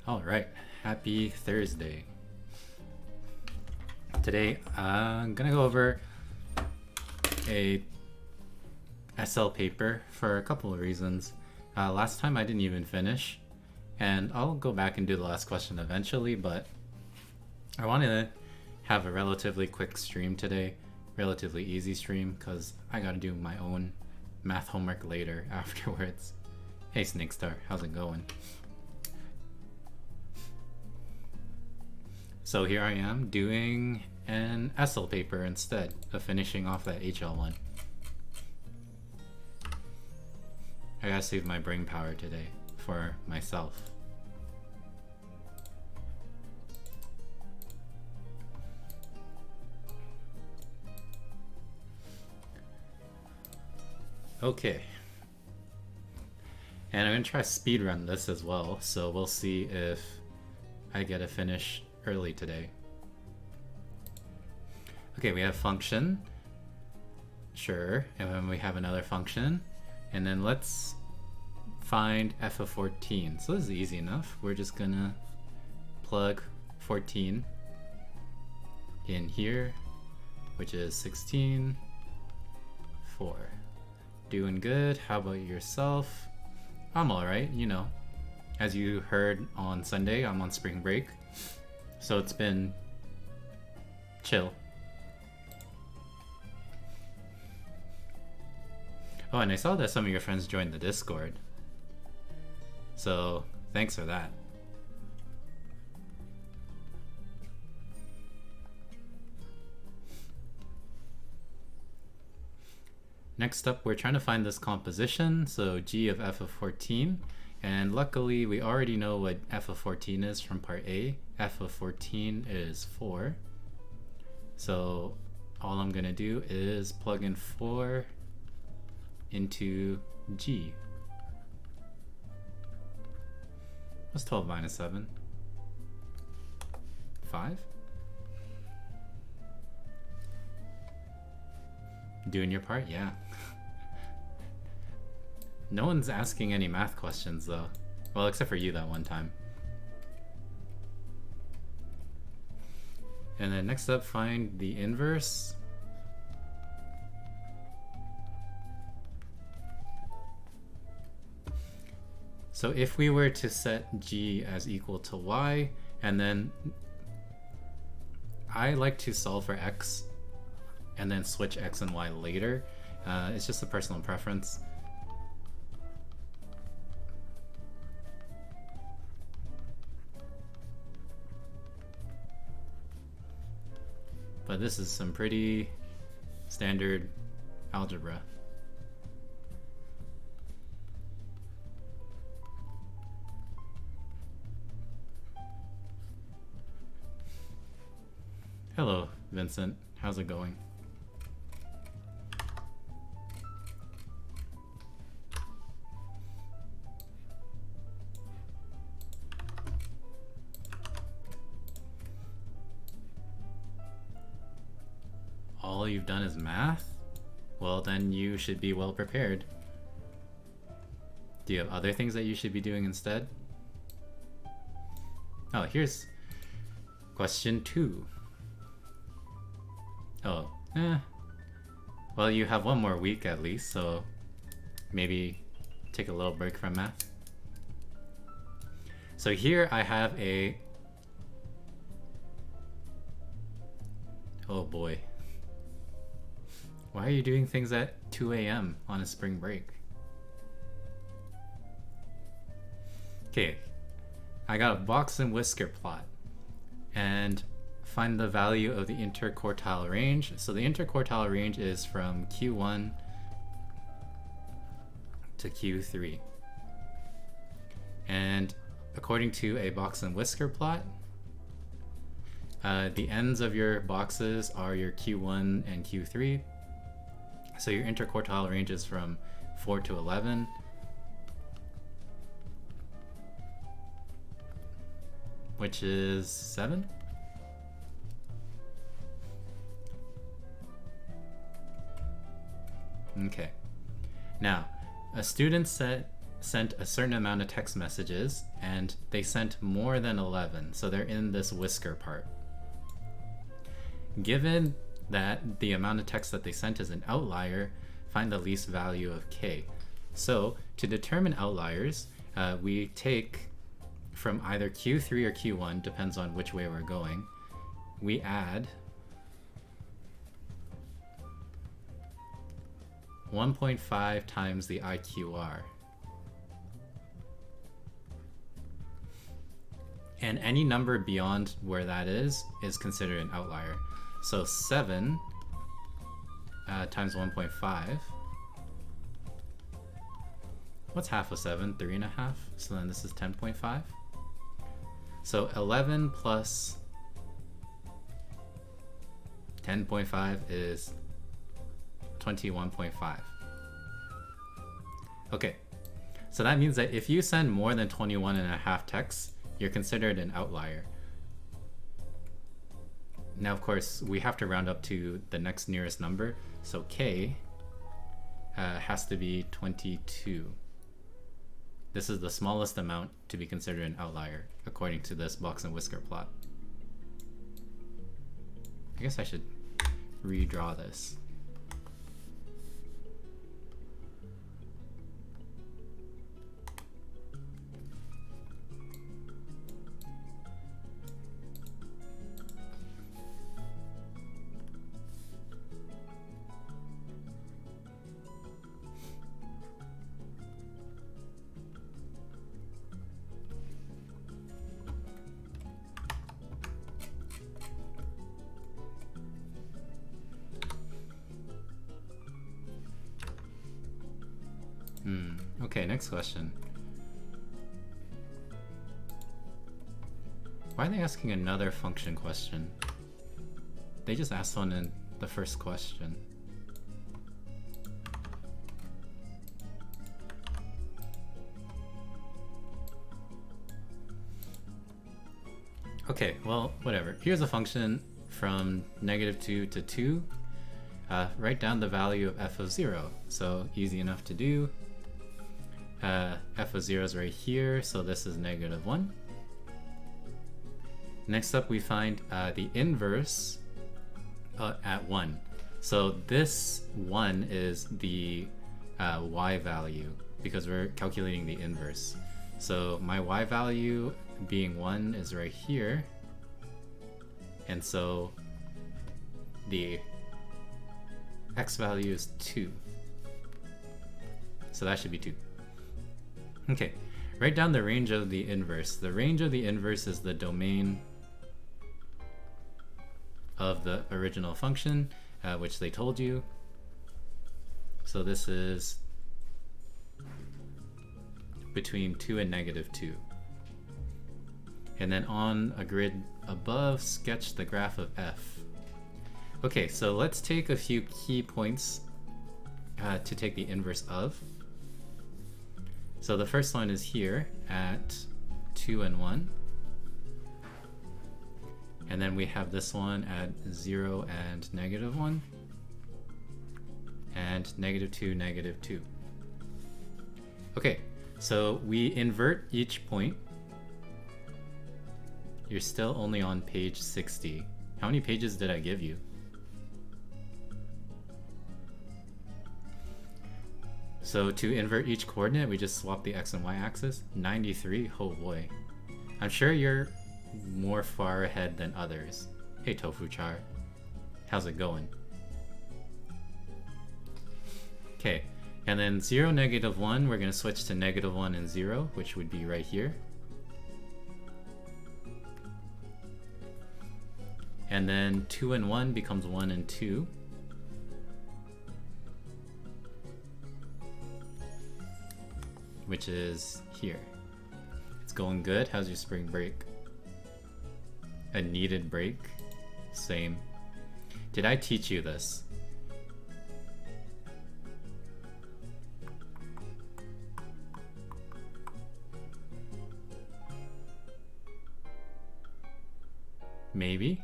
Alright, happy Thursday. Today I'm gonna go over a SL paper for a couple of reasons. Last time I didn't even finish, and I'll go back and do the last question eventually, but I wanted to have a relatively quick stream today, relatively easy stream, because I gotta do my own math homework later afterwards. Hey Snakestar, how's it going? So here I am doing an SL paper instead of finishing off that HL1. I gotta save my brain power today for myself. Okay. And I'm gonna try speedrun this as well, so we'll see if I get a finish early today. Okay, we have function. Sure, and then we have another function. And then let's find f of 14. So this is easy enough. We're just gonna plug 14 in here, which is 16, 4. Doing good. How about yourself? I'm alright, you know. As you heard on Sunday, I'm on spring break. So it's been chill. Oh, and I saw that some of your friends joined the Discord. So thanks for that. Next up, we're trying to find this composition, so g of f of 14. And luckily, we already know what f of 14 is from part A. F of 14 is 4. So all I'm going to do is plug in 4 into g. What's 12 minus 7? 5? Doing your part? Yeah. No one's asking any math questions though. Well, except for you that one time. And then next up, find the inverse. So if we were to set g as equal to y, and then I like to solve for x and then switch x and y later. It's just a personal preference. But this is some pretty standard algebra. Hello, Vincent. How's it going? All you've done is math? Well, then you should be well prepared. Do you have other things that you should be doing instead? Oh, here's question 2. Oh, well, you have one more week at least, so maybe take a little break from math. So here I have a... Oh boy. Why are you doing things at 2 a.m. on a spring break? Okay, I got a box and whisker plot. And find the value of the interquartile range. So the interquartile range is from Q1 to Q3. And according to a box and whisker plot, the ends of your boxes are your Q1 and Q3. So your interquartile range is from 4 to 11. Which is 7? Okay. Now, a student set sent a certain amount of text messages, and they sent more than 11, so they're in this whisker part. Given that the amount of text that they sent is an outlier, find the least value of k. So to determine outliers, we take from either Q3 or Q1, depends on which way we're going, we add 1.5 times the IQR. And any number beyond where that is considered an outlier. So 7 times 1.5. What's half of 7? 3.5. So then this is 10.5. So 11 plus 10.5 is 21.5. Okay, so that means that if you send more than 21.5 texts, you're considered an outlier. Now, of course, we have to round up to the next nearest number, so k has to be 22. This is the smallest amount to be considered an outlier, according to this box and whisker plot. I guess I should redraw this. Okay, next question. Why are they asking another function question? They just asked one in the first question. Okay, well, whatever. Here's a function from -2 to 2. Write down the value of f of 0. So easy enough to do. F of 0 is right here, so this is -1. Next up we find the inverse at 1. So this 1 is the y value, because we're calculating the inverse. So my y value being 1 is right here, and so the x value is 2. So that should be 2. Okay, write down the range of the inverse. The range of the inverse is the domain of the original function, which they told you. So this is between 2 and -2. And then on a grid above, sketch the graph of f. Okay, so let's take a few key points to take the inverse of. So the first one is here at 2 and 1. And then we have this one at 0 and -1. And -2, -2. Okay, so we invert each point. You're still only on page 60. How many pages did I give you? So to invert each coordinate, we just swap the x and y axis. 93, oh boy. I'm sure you're more far ahead than others. Hey Tofu Char, how's it going? Okay, and then 0, -1, we're gonna switch to -1 and 0, which would be right here. And then 2 and 1 becomes 1 and 2. Which is here. It's going good. How's your spring break? A needed break? Same. Did I teach you this? Maybe?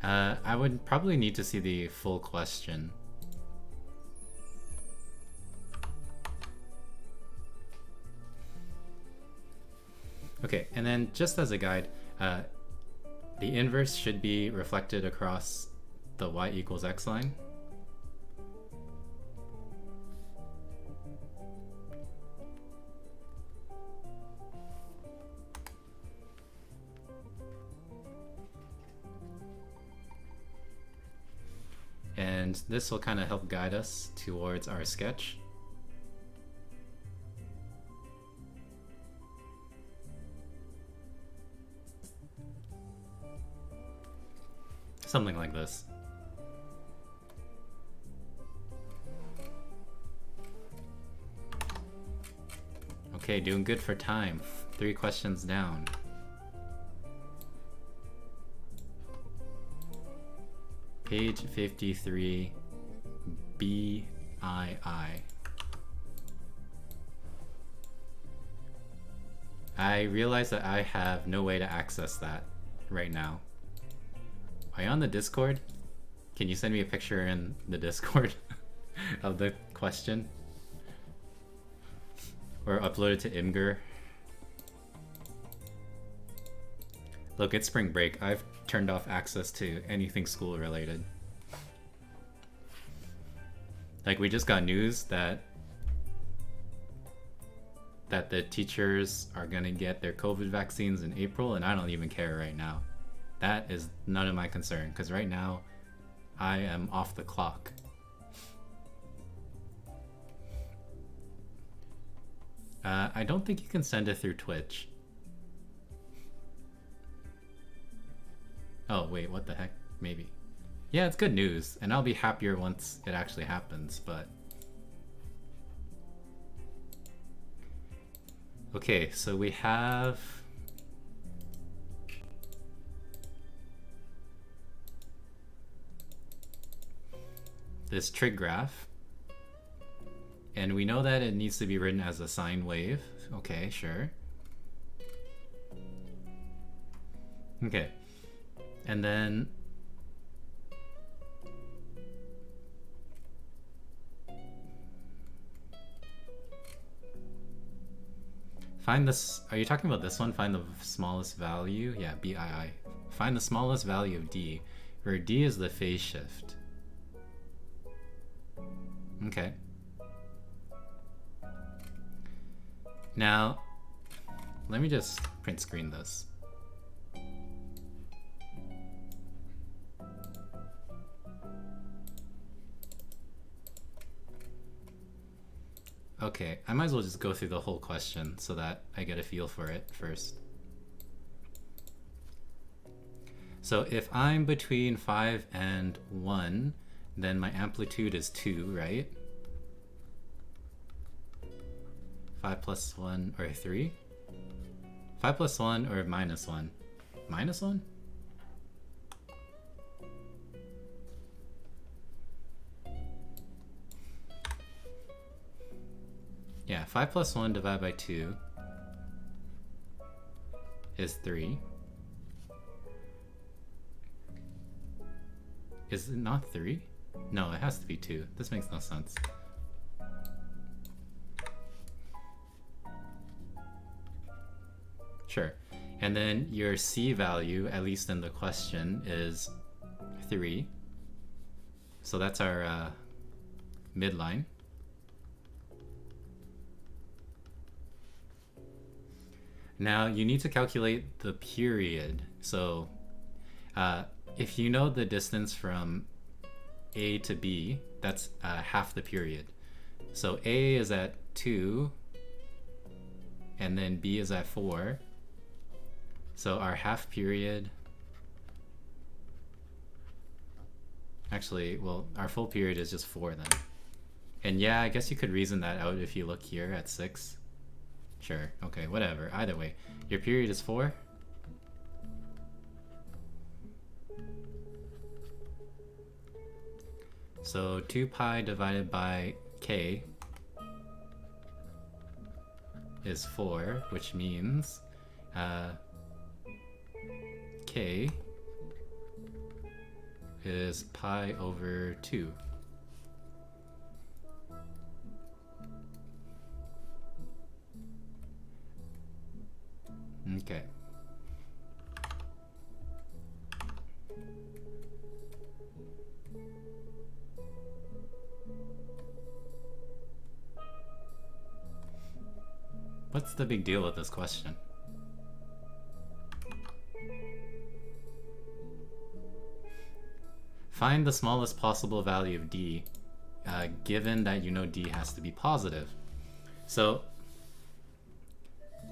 I would probably need to see the full question. Okay, and then just as a guide, the inverse should be reflected across the y equals x line. And this will kind of help guide us towards our sketch. Something like this. Okay, doing good for time. 3 questions down. Page 53, BII. I realize that I have no way to access that right now. Are you on the Discord? Can you send me a picture in the Discord of the question? Or upload it to Imgur? Look, it's spring break. I've turned off access to anything school related. Like, we just got news that the teachers are gonna get their COVID vaccines in April, and I don't even care right now. That is none of my concern, because right now I am off the clock. I don't think you can send it through Twitch. Oh wait, what the heck? Maybe. Yeah, it's good news, and I'll be happier once it actually happens, but... Okay, so we have... this trig graph. And we know that it needs to be written as a sine wave. Okay, sure. Okay. And then find this. Are you talking about this one? Find the smallest value? Yeah, BII. Find the smallest value of D, where D is the phase shift. Okay. Now, let me just print screen this. Okay, I might as well just go through the whole question so that I get a feel for it first. So if I'm between 5 and 1, then my amplitude is 2, right? 5 plus 1 or 3? 5 plus 1 or minus 1? Minus 1? Yeah, 5 plus 1 divided by 2 is 3. Is it not 3? No, it has to be 2. This makes no sense. Sure. And then your C value, at least in the question, is 3. So that's our midline. Now you need to calculate the period. So if you know the distance from A to B, that's half the period. So A is at 2, and then B is at 4. So our half period, actually, well, our full period is just 4 then. And yeah, I guess you could reason that out if you look here at 6. Sure, okay, whatever. Either way, your period is 4. So 2 pi divided by k is 4, which means k is pi over 2. Okay. What's the big deal with this question? Find the smallest possible value of d, given that you know d has to be positive. So,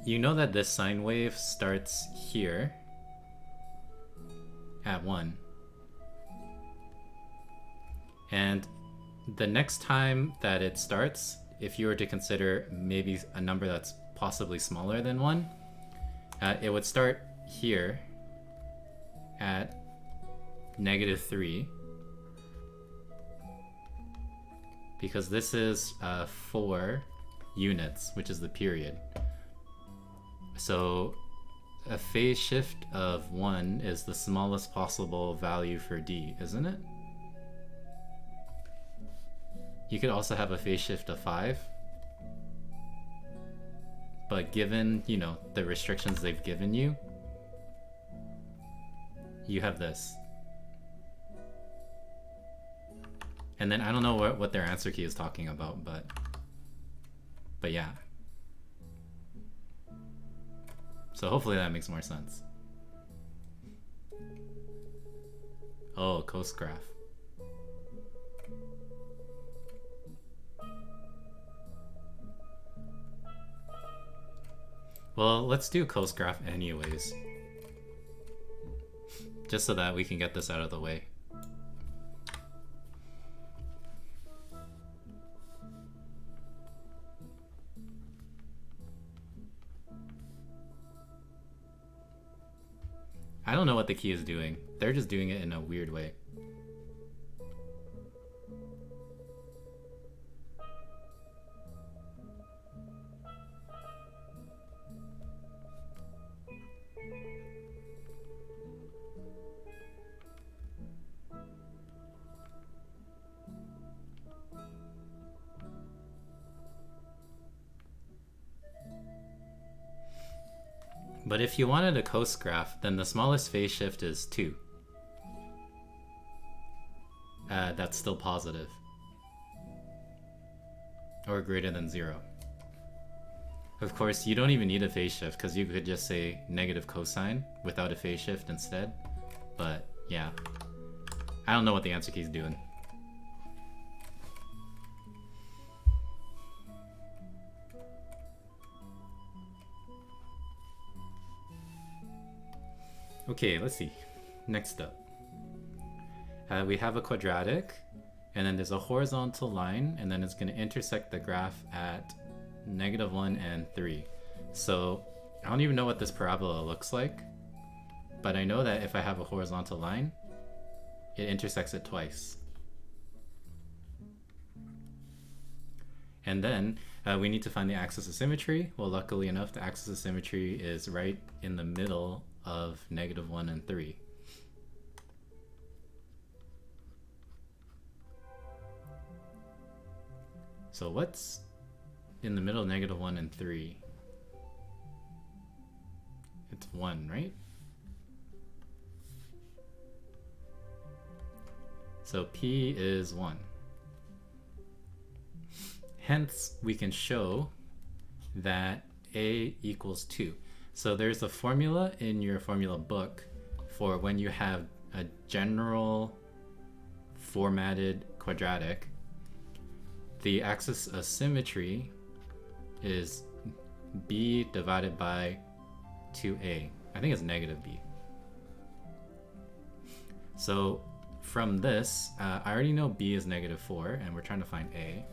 you know that this sine wave starts here at 1. And the next time that it starts, if you were to consider maybe a number that's possibly smaller than 1, it would start here at -3, because this is 4 units, which is the period. So a phase shift of 1 is the smallest possible value for d, isn't it? You could also have a phase shift of 5. But given, you know, the restrictions they've given you, you have this. And then I don't know what their answer key is talking about, but yeah. So hopefully that makes more sense. Oh, coast graph. Well, let's do coast graph anyways. Just so that we can get this out of the way. I don't know what the key is doing. They're just doing it in a weird way. But if you wanted a coast graph, then the smallest phase shift is 2. That's still positive. Or greater than 0. Of course, you don't even need a phase shift, because you could just say negative cosine without a phase shift instead. But yeah, I don't know what the answer key is doing. Okay, let's see. Next up. We have a quadratic, and then there's a horizontal line, and then it's going to intersect the graph at -1 and 3. So I don't even know what this parabola looks like, but I know that if I have a horizontal line, it intersects it twice. And then we need to find the axis of symmetry. Well, luckily enough, the axis of symmetry is right in the middle of -1 and 3. So what's in the middle of -1 and 3? It's 1, right? So P is 1. Hence, we can show that A equals 2. So there's a formula in your formula book for when you have a general formatted quadratic. The axis of symmetry is B divided by 2A. I think it's -B. So from this, I already know B is -4, and we're trying to find A.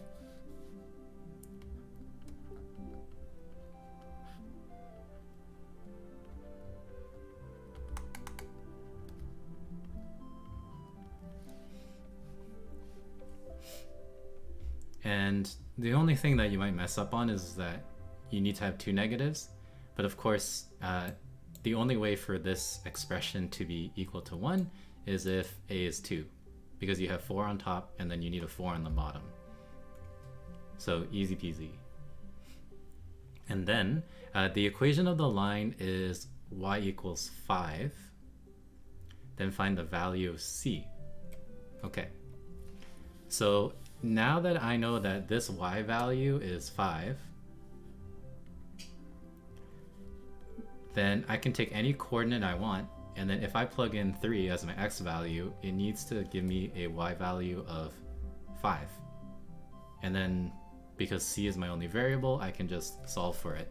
And the only thing that you might mess up on is that you need to have 2 negatives. But of course, the only way for this expression to be equal to 1 is if A is 2. because you have 4 on top and then you need a 4 on the bottom. So easy peasy. And then the equation of the line is y equals 5. Then find the value of c. Okay. So now that I know that this y value is 5, then I can take any coordinate I want, and then if I plug in 3 as my x value, it needs to give me a y value of 5. And then because c is my only variable, I can just solve for it.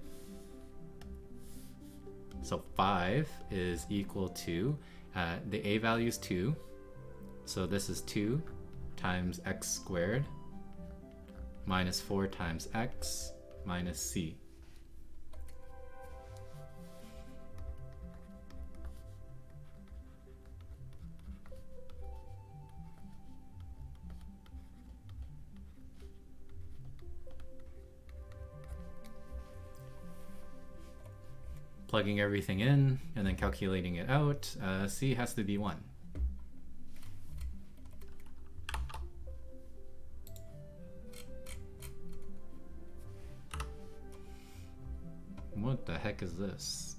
So 5 is equal to, the a value is 2, so this is 2 times x squared minus 4 times x minus c. Plugging everything in and then calculating it out, c has to be 1. What the heck is this?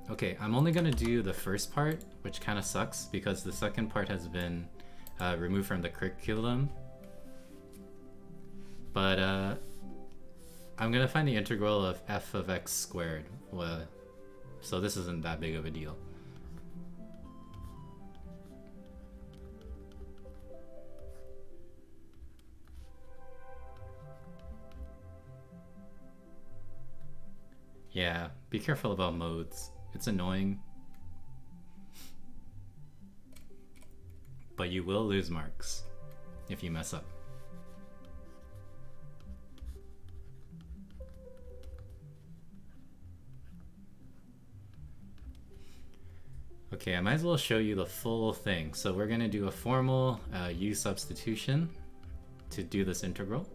Okay, I'm only gonna do the first part, which kind of sucks because the second part has been removed from the curriculum. But I'm gonna find the integral of f of x squared. So this isn't that big of a deal. Yeah, be careful about modes. It's annoying. But you will lose marks if you mess up. Okay, I might as well show you the full thing. So we're going to do a formal u substitution to do this integral.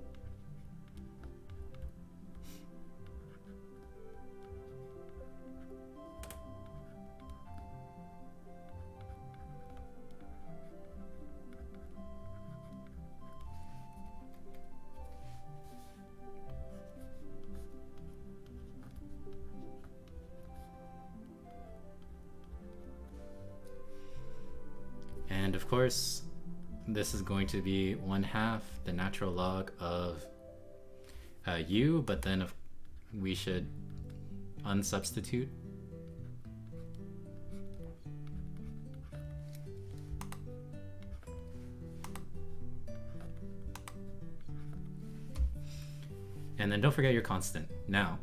And of course, this is going to be 1/2 the natural log of u, but then we should unsubstitute. And then don't forget your constant. Now,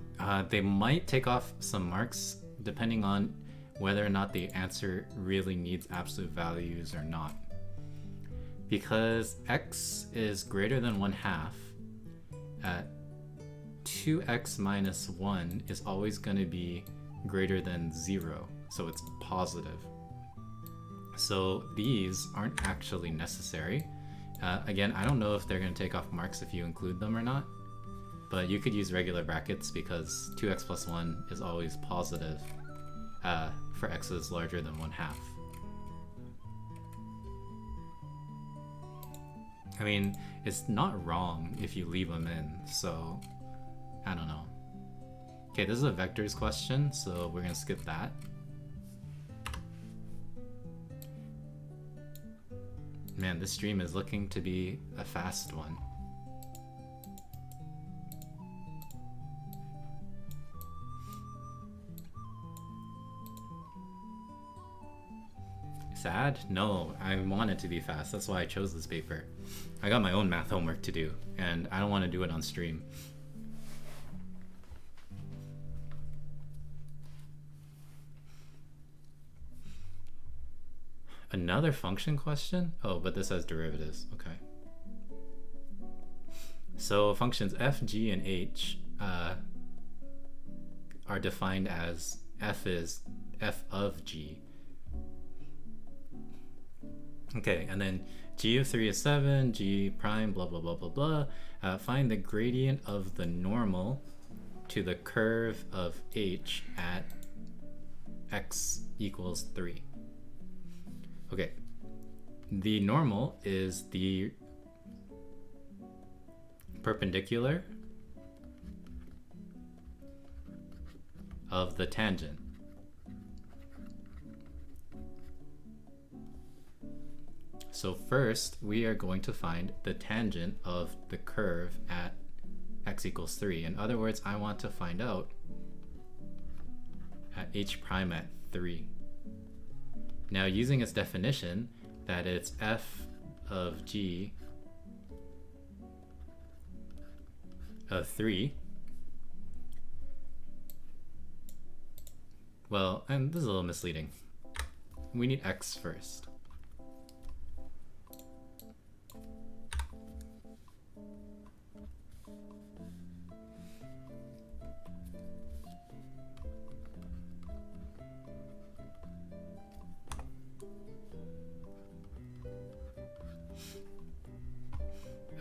they might take off some marks depending on whether or not the answer really needs absolute values or not. Because x is greater than 1/2, 2x minus 1 is always going to be greater than 0, so it's positive. So these aren't actually necessary. Again, I don't know if they're going to take off marks if you include them or not, but you could use regular brackets because 2x plus 1 is always positive for x's larger than 1/2. I mean, it's not wrong if you leave them in, so I don't know. Okay, this is a vectors question, so we're gonna skip that. Man, this stream is looking to be a fast one. Sad? No, I want it to be fast. That's why I chose this paper. I got my own math homework to do, and I don't want to do it on stream. Another function question? Oh, but this has derivatives. Okay. So functions f, g, and h are defined as f is f of g. Okay, and then g of 3 is 7, g prime, blah, blah, blah, blah, blah. Find the gradient of the normal to the curve of h at x equals 3. Okay, the normal is the perpendicular of the tangent. So first, we are going to find the tangent of the curve at x equals 3. In other words, I want to find out at h prime at 3. Now, using its definition, that it's f of g of 3. Well, and this is a little misleading. We need x first.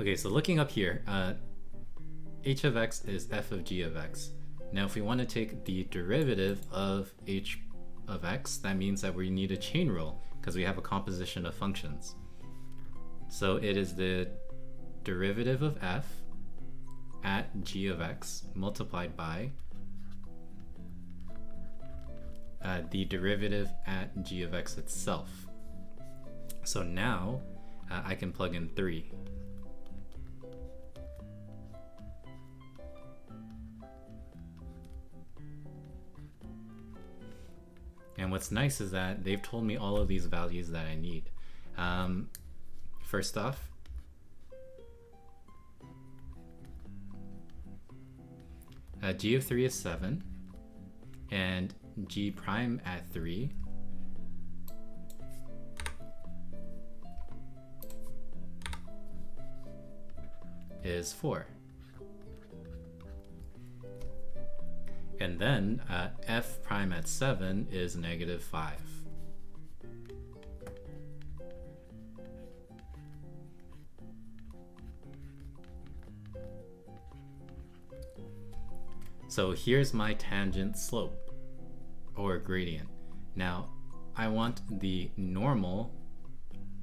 Okay, so looking up here, h of x is f of g of x. Now if we want to take the derivative of h of x, that means that we need a chain rule because we have a composition of functions. So it is the derivative of f at g of x multiplied by the derivative at g of x itself. So now I can plug in 3. And what's nice is that they've told me all of these values that I need. First off, g of 3 is 7, and g prime at 3 is 4. And then f prime at 7 is negative 5. So here's my tangent slope or gradient. Now I want the normal,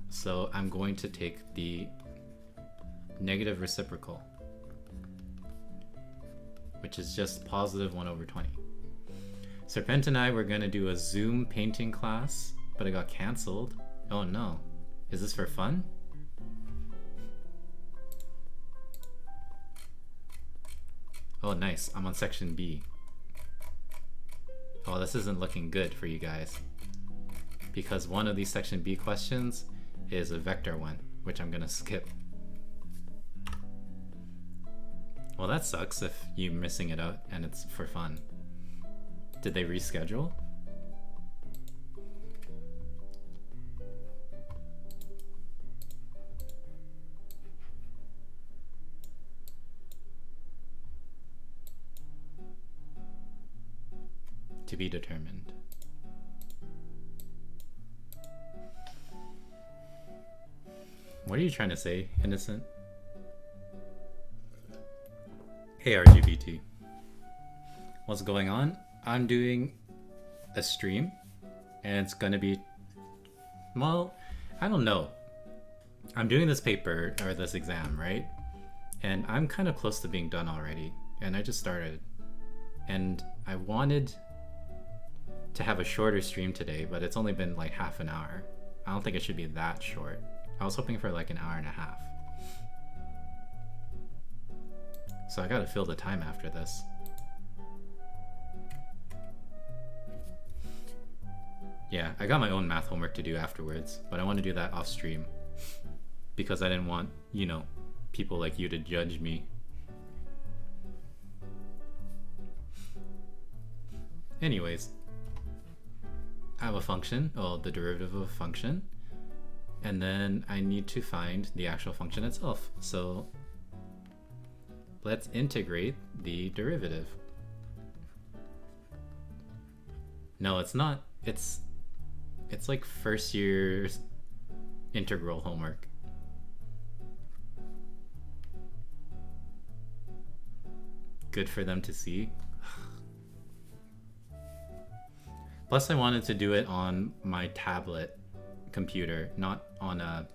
so I'm going to take the negative reciprocal, which is just positive 1 over 20. Serpent and I were going to do a Zoom painting class, but it got canceled. Oh no. Is this for fun? Oh nice, I'm on section B. Oh, this isn't looking good for you guys, because one of these section B questions is a vector one, which I'm going to skip. Well, that sucks if you're missing it out and it's for fun. Did they reschedule? To be determined. What are you trying to say, innocent? Hey RGBT. What's going on? I'm doing a stream and it's gonna be, well, I don't know. I'm doing this paper or this exam, right? And I'm kind of close to being done already. And I just started. And I wanted to have a shorter stream today, but it's only been like half an hour. I don't think it should be that short. I was hoping for like an hour and a half. So I gotta fill the time after this. Yeah, I got my own math homework to do afterwards, but I want to do that off stream because I didn't want, you know, people like you to judge me. Anyways, I have a function, well, the derivative of a function, and then I need to find the actual function itself. So let's integrate the derivative. No, it's not. It's like first year's integral homework. good for them to see. Plus I wanted to do it on my tablet computer, not on a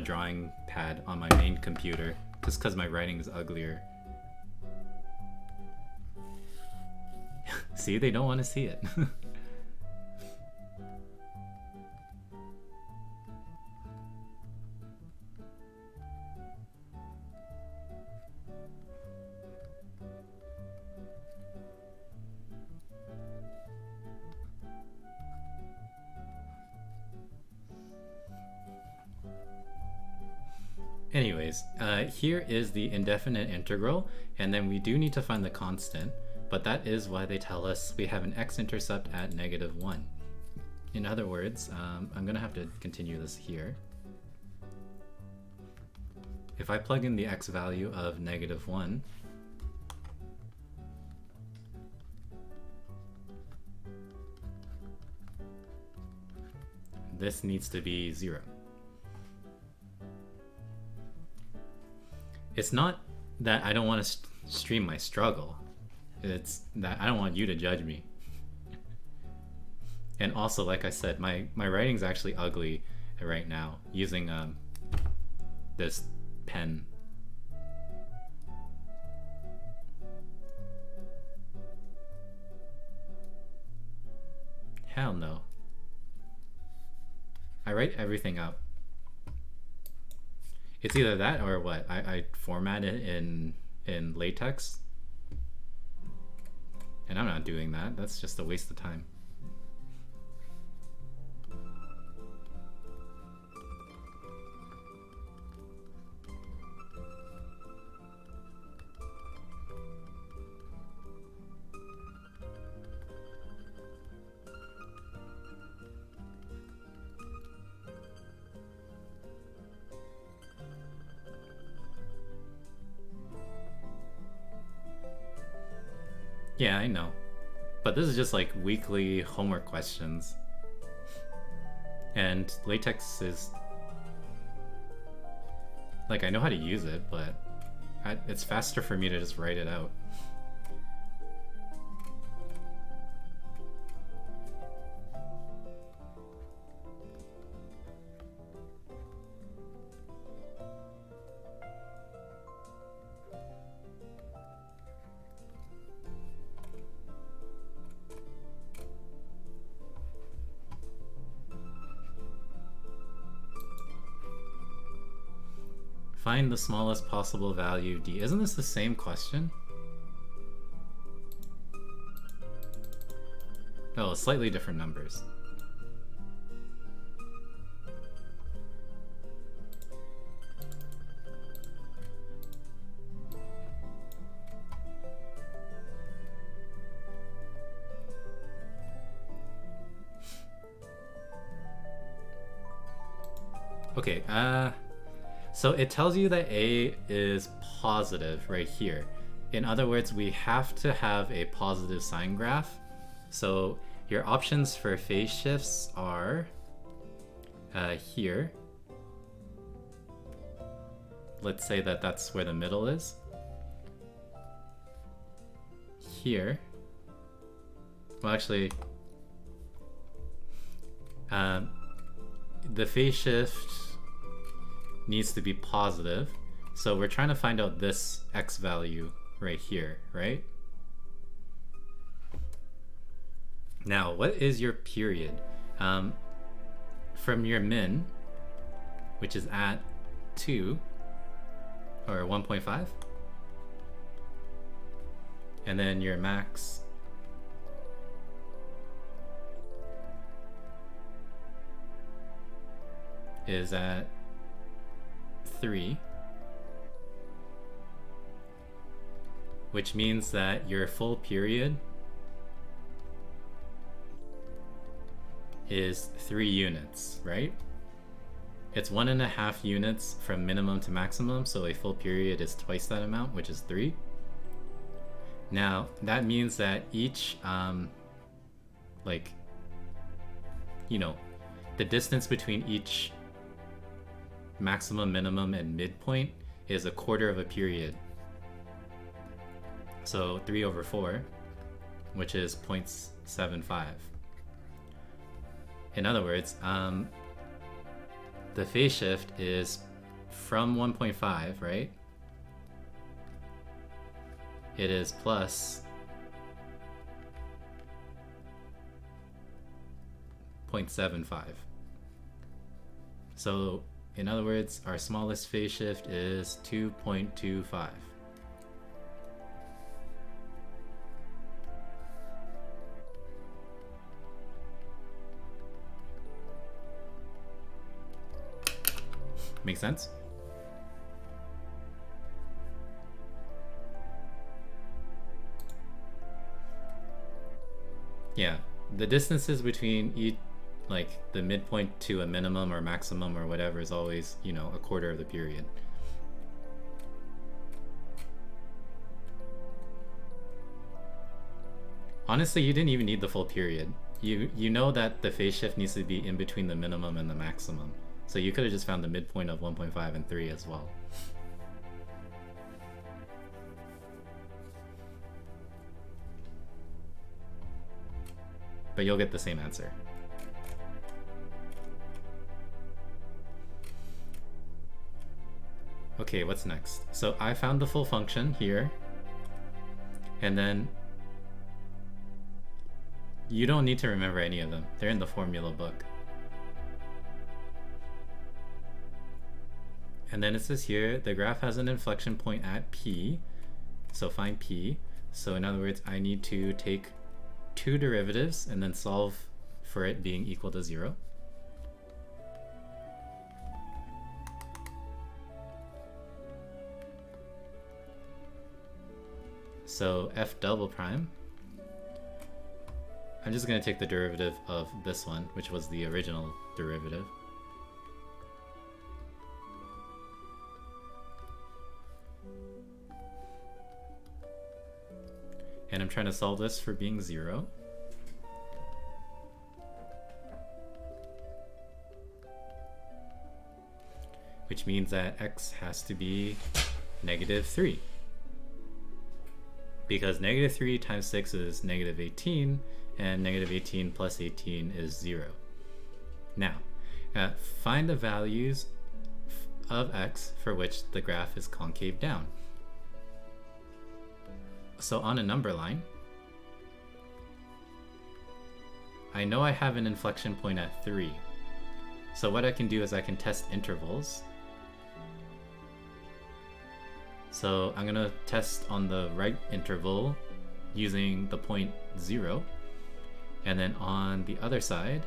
drawing pad on my main computer, just because my writing is uglier. See, they don't want to see it. Anyways, here is the indefinite integral, and then we do need to find the constant, but that is why they tell us we have an x-intercept at -1. In other words, I'm gonna have to continue this here. If I plug in the x value of -1, this needs to be 0. It's not that I don't want to stream my struggle. It's that I don't want you to judge me. And also, like I said, my writing's actually ugly right now using this pen. Hell no. I write everything out. It's either that or what? I format it in LaTeX. And I'm not doing that. That's just a waste of time. Yeah, I know. But this is just like weekly homework questions. And LaTeX is... like, I know how to use it, but it's faster for me to just write it out. Find the smallest possible value d. Isn't this the same question? Oh, slightly different numbers. Okay, so it tells you that A is positive right here. In other words, we have to have a positive sign graph. So your options for phase shifts are here. Let's say that that's where the middle is. Here. Well, actually, the phase shift needs to be positive, so we're trying to find out this x value right here, right? Now, what is your period? From your min, which is at 2 or 1.5, and then your max is at 3, which means that your full period is 3 units, right? It's 1.5 units from minimum to maximum, so a full period is twice that amount, which is 3. Now, that means that each, like, you know, the distance between each maximum, minimum, and midpoint is a quarter of a period. So 3 over 4, which is 0.75. In other words, the phase shift is from 1.5, right? It is plus 0.75. So in other words, our smallest phase shift is 2.25. Make sense? Yeah, the distances between each, like the midpoint to a minimum or maximum or whatever, is always, you know, a quarter of the period. Honestly, you didn't even need the full period. You know that the phase shift needs to be in between the minimum and the maximum. So you could have just found the midpoint of 1.5 and 3 as well. But you'll get the same answer. Okay, what's next? So I found the full function here. And then you don't need to remember any of them. They're in the formula book. And then it says here, the graph has an inflection point at P. So find P. So in other words, I need to take two derivatives and then solve for it being equal to 0. So f double prime, I'm just going to take the derivative of this one, which was the original derivative. And I'm trying to solve this for being 0. Which means that x has to be -3. Because -3 times 6 is -18, and -18 plus 18 is 0. Now, find the values of x for which the graph is concave down. So on a number line, I know I have an inflection point at 3. So what I can do is I can test intervals. So I'm going to test on the right interval using the point 0. And then on the other side,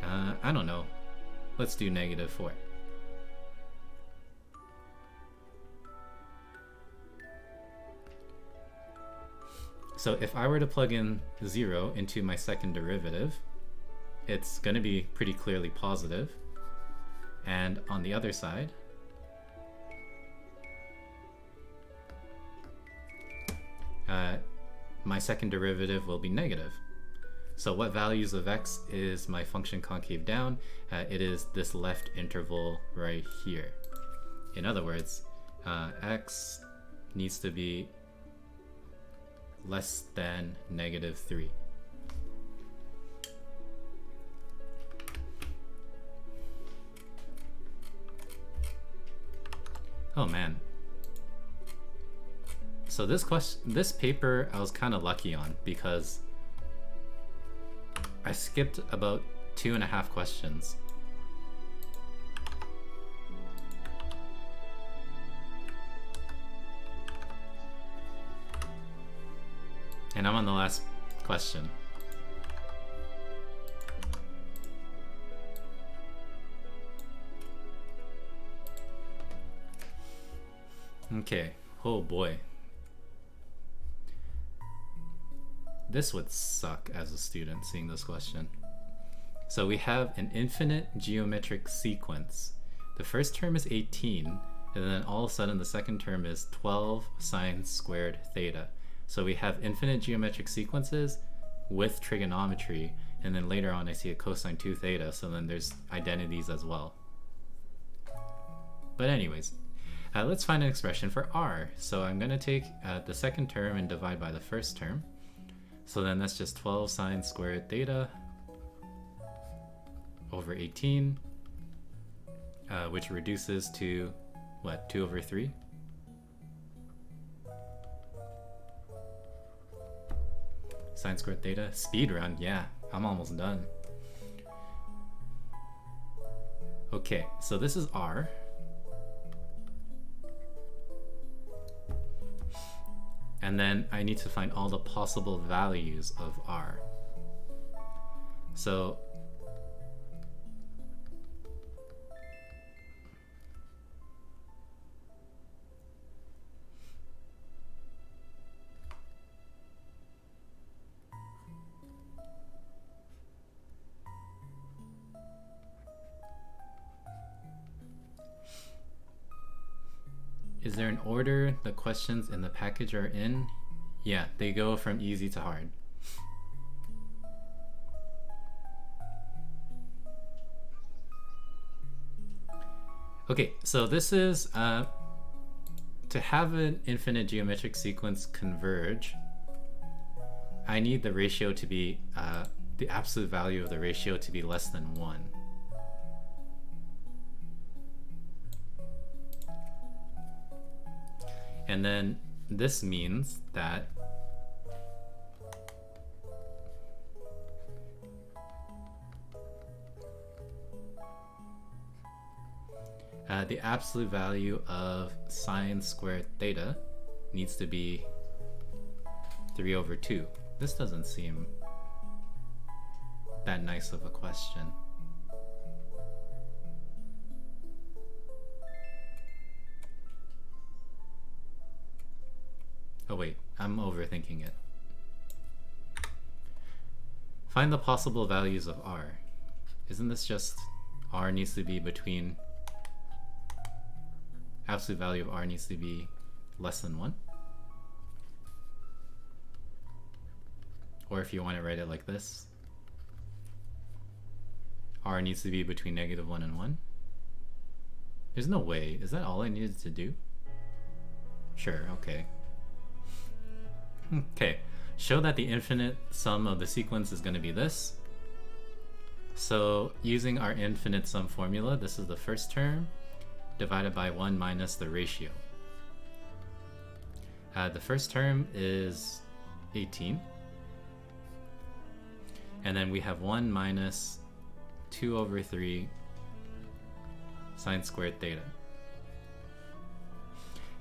I don't know. Let's do -4. So if I were to plug in 0 into my second derivative, it's going to be pretty clearly positive. And on the other side, my second derivative will be negative. So what values of x is my function concave down? It is this left interval right here. In other words, x needs to be less than -3. Oh man. So this paper I was kind of lucky on because I skipped about 2.5 questions. And I'm on the last question. Okay, oh boy. This would suck as a student seeing this question. So we have an infinite geometric sequence. The first term is 18, and then all of a sudden the second term is 12 sine squared theta. So we have infinite geometric sequences with trigonometry, and then later on I see a cosine 2 theta, so then there's identities as well. But anyways, Let's find an expression for r. So I'm going to take the second term and divide by the first term. So then that's just 12 sine squared theta over 18, which reduces to, what, 2 over 3? Sine squared theta. Speed run, yeah, I'm almost done. Okay, so this is r. And then I need to find all the possible values of r. So is there an order the questions in the package are in? Yeah, they go from easy to hard. Okay, so this is to have an infinite geometric sequence converge, I need the ratio to be, the absolute value of the ratio to be less than 1. And then this means that the absolute value of sine squared theta needs to be 3 over 2. This doesn't seem that nice of a question. Oh wait, I'm overthinking it. Find the possible values of r. Isn't this just r needs to be between, absolute value of r needs to be less than 1? Or if you want to write it like this, r needs to be between -1 and 1. There's no way. Is that all I needed to do? Sure, okay. Okay, show that the infinite sum of the sequence is going to be this. So using our infinite sum formula, this is the first term divided by 1 minus the ratio. The first term is 18. And then we have 1 minus 2 over 3 sine squared theta.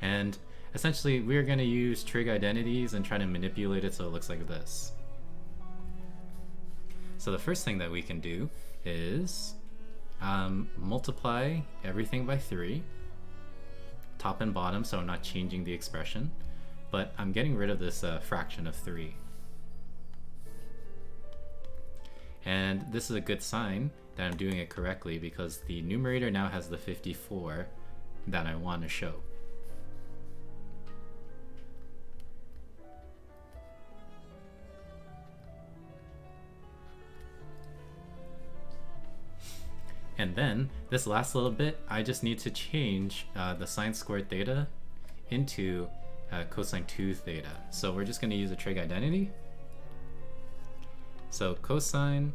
And essentially, we're going to use trig identities and try to manipulate it so it looks like this. So the first thing that we can do is multiply everything by 3, top and bottom, so I'm not changing the expression, but I'm getting rid of this fraction of 3. And this is a good sign that I'm doing it correctly because the numerator now has the 54 that I want to show. And then this last little bit, I just need to change the sine squared theta into cosine 2 theta. So we're just going to use a trig identity. So cosine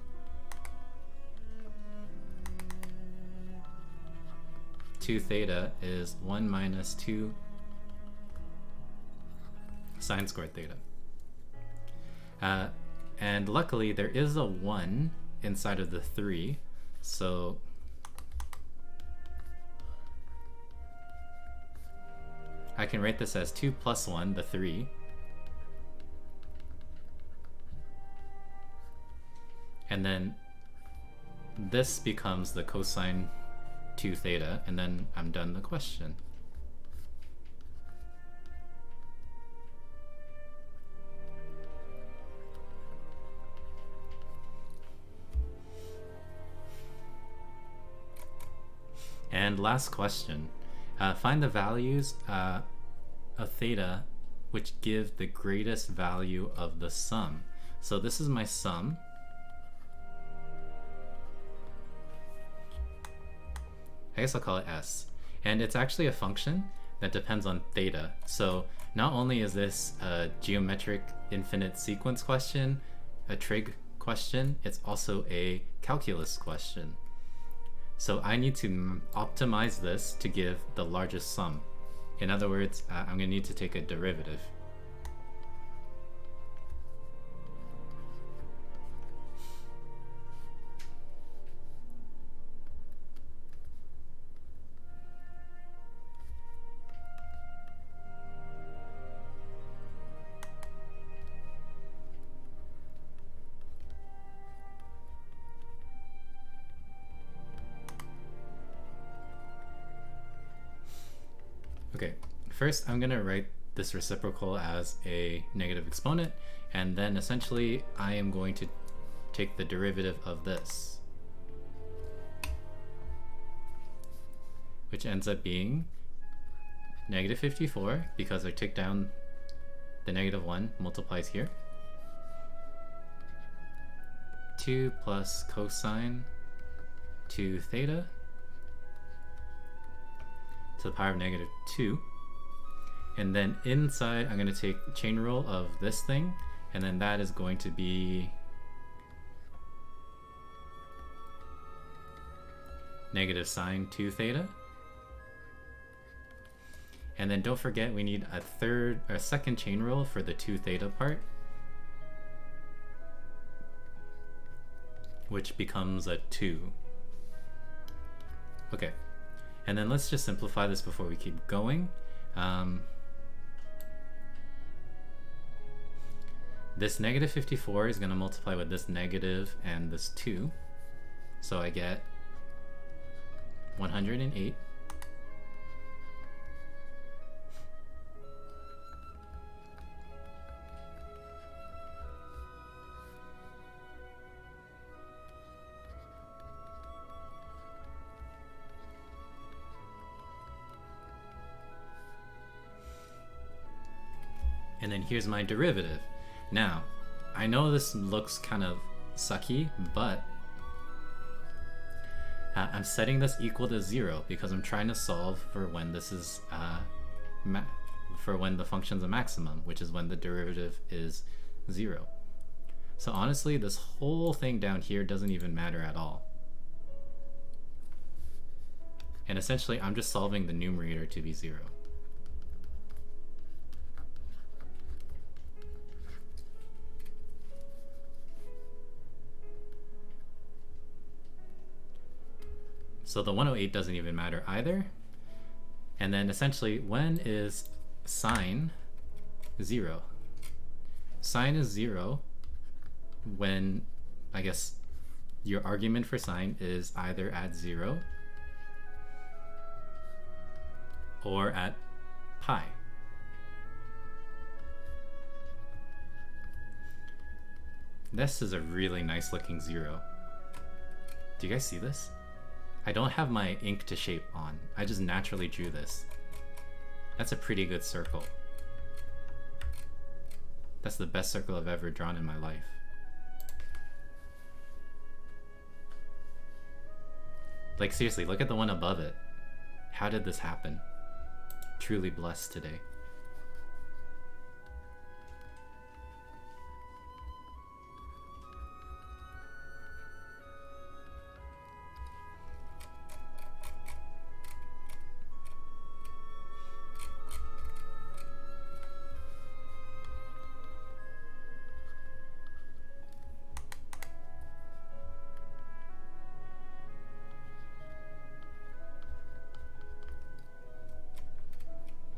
2 theta is 1 minus 2 sine squared theta. And luckily there is a 1 inside of the 3, so I can write this as 2 plus 1, the 3. And then this becomes the cosine 2 theta, and then I'm done the question. And last question. Find the values of theta which give the greatest value of the sum. So this is my sum. I guess I'll call it S. And it's actually a function, that depends on theta. So not only is this a geometric infinite sequence question, a trig question, it's also a calculus question. So I need to optimize this to give the largest sum. In other words, I'm going to need to take a derivative. Okay, first I'm going to write this reciprocal as a negative exponent, and then essentially I am going to take the derivative of this, which ends up being negative 54, because I took down the negative 1 multiplies here, 2 plus cosine 2 theta to the power of negative 2. And then inside I'm going to take chain rule of this thing, and then that is going to be negative sine 2 theta. And then don't forget we need a second chain rule for the 2 theta part, which becomes a 2. Okay, and then let's just simplify this before we keep going. This negative 54 is going to multiply with this negative and this 2. So I get 108. And then here's my derivative. Now, I know this looks kind of sucky, but I'm setting this equal to 0 because I'm trying to solve for when this is for when the function's a maximum, which is when the derivative is 0. So honestly, this whole thing down here doesn't even matter at all. And essentially, I'm just solving the numerator to be 0. So the 108 doesn't even matter either. And then essentially, when is sine 0? Sine is 0 when, I guess, your argument for sine is either at 0 or at pi. This is a really nice looking 0. Do you guys see this? I don't have my ink to shape on. I just naturally drew this. That's a pretty good circle. That's the best circle I've ever drawn in my life. Like seriously, look at the one above it. How did this happen? Truly blessed today.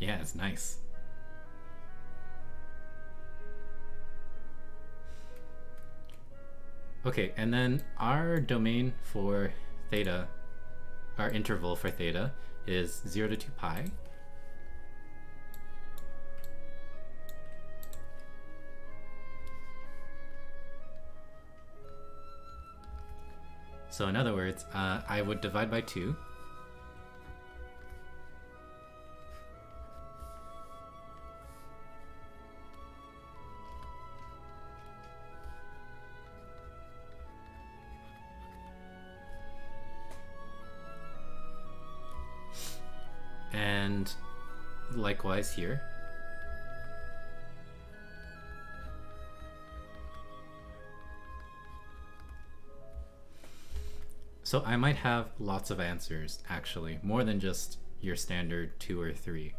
Yeah, it's nice. Okay, and then our domain for theta, our interval for theta, is 0 to 2 pi. So in other words, I would divide by 2. And likewise here. So I might have lots of answers, actually, more than just your standard 2 or 3.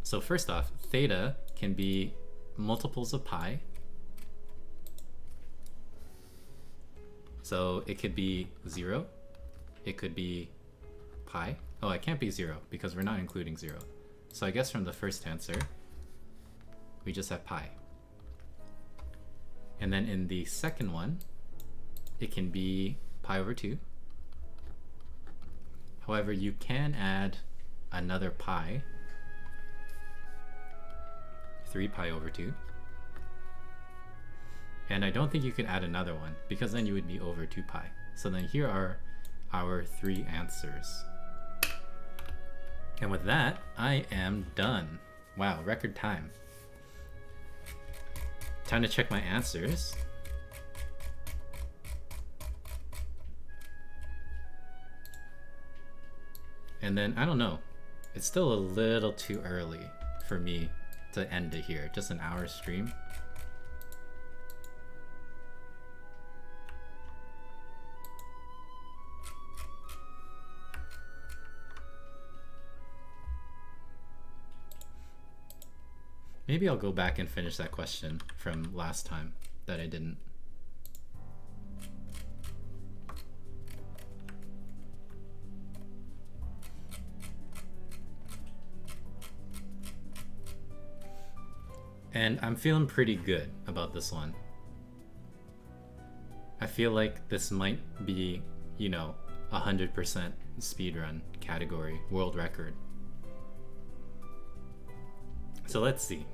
So first off, theta can be multiples of pi. So it could be 0, it could be pi. Oh, it can't be 0 because we're not including 0. So I guess from the first answer, we just have pi. And then in the second one, it can be pi over 2. However, you can add another pi, 3 pi over 2. And I don't think you could add another one, because then you would be over 2 pi. So then here are our 3 answers. And with that, I am done. Wow, record time. Time to check my answers. And then, I don't know, it's still a little too early for me to end it here. Just an hour stream. Maybe I'll go back and finish that question from last time that I didn't. And I'm feeling pretty good about this one. I feel like this might be, you know, 100% speedrun category, world record. So let's see.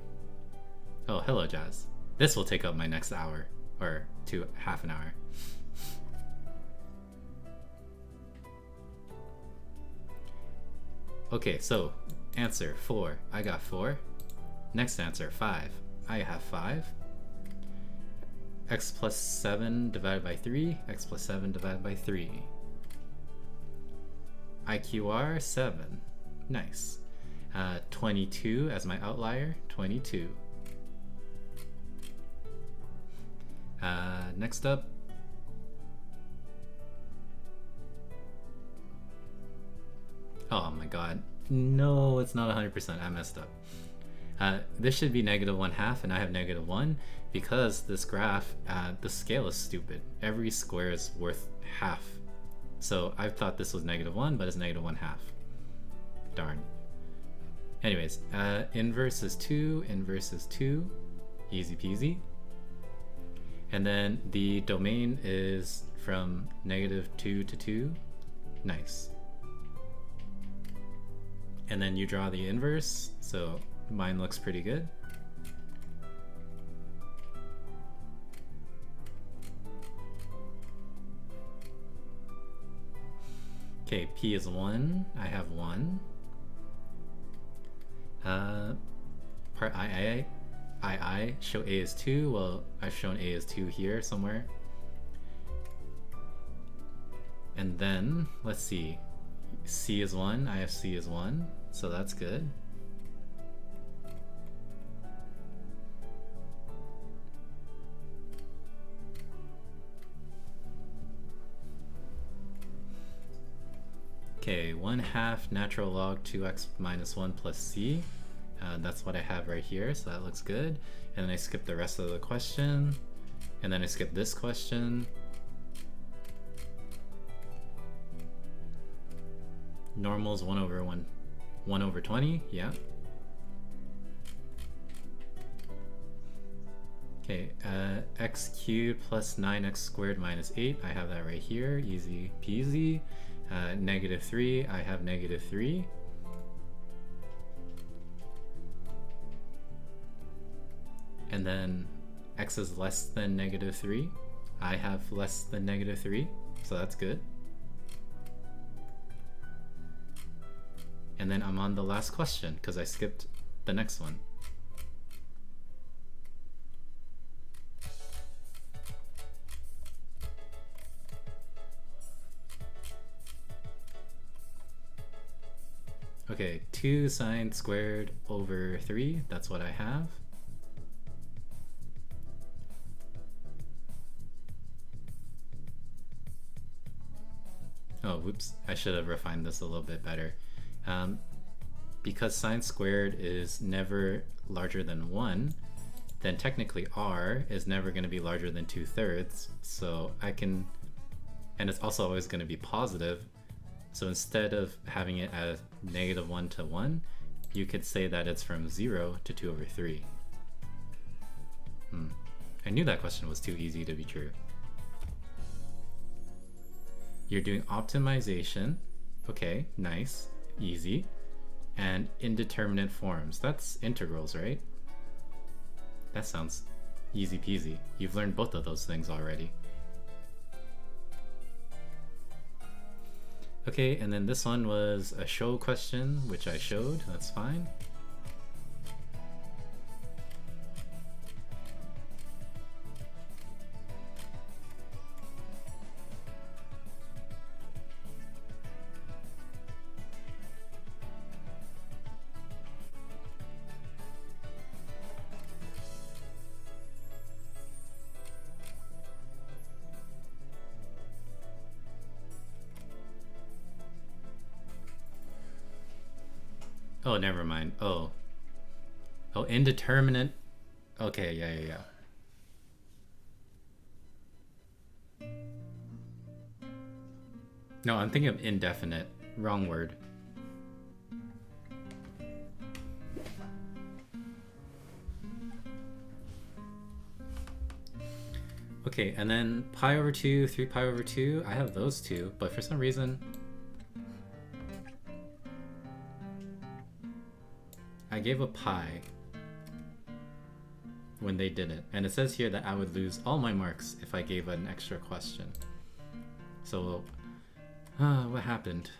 Oh, hello, Jazz. This will take up my next hour, or half an hour. Okay, so answer 4. I got 4. Next answer 5. I have 5. X plus 7 divided by 3. X plus 7 divided by 3. IQR 7. Nice. 22 as my outlier. 22. Next up. Oh my god. No, it's not 100%. I messed up. This should be -1/2, and I have -1 because this graph, the scale is stupid. Every square is worth half. So I thought this was -1, but it's -1/2. Darn. Anyways, inverse is 2, inverse is 2. Easy peasy. And then the domain is from -2 to 2. Nice. And then you draw the inverse, so mine looks pretty good. Okay, P is 1. I have 1. Part II, show A is 2. Well, I've shown A is 2 here somewhere. And then, let's see. C is 1. I have C is 1. So that's good. Okay, 1/2 natural log 2x minus 1 plus c. That's what I have right here, so that looks good. And then I skip the rest of the question. And then I skip this question. Normal is 1 over 20, yeah. Okay, x cubed plus 9x squared minus 8. I have that right here, easy peasy. -3, I have -3. And then x is less than -3. I have less than -3, so that's good. And then I'm on the last question because I skipped the next one. Okay, 2 sine squared over 3, that's what I have. Oh, whoops, I should have refined this a little bit better. Because sine squared is never larger than 1, then technically r is never going to be larger than 2/3, so I can, and it's also always going to be positive, so instead of having it as -1 to 1, you could say that it's from 0 to 2/3. I knew that question was too easy to be true. You're doing optimization. Okay, nice, easy. And indeterminate forms. That's integrals, right? That sounds easy peasy. You've learned both of those things already. Okay, and then this one was a show question, which I showed. That's fine. Oh, never mind. Oh, indeterminate. Okay, yeah. No, I'm thinking of indefinite. Wrong word. Okay, and then pi over 2, 3 pi over 2, I have those two, but for some reason I gave a pi when they did it, and it says here that I would lose all my marks if I gave an extra question. So, what happened?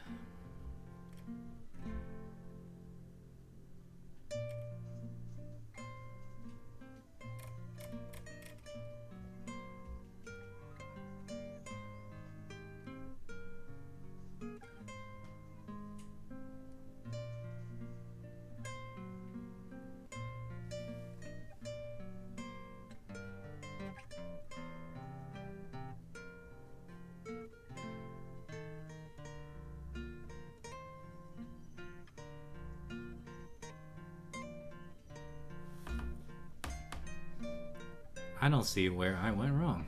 I don't see where I went wrong.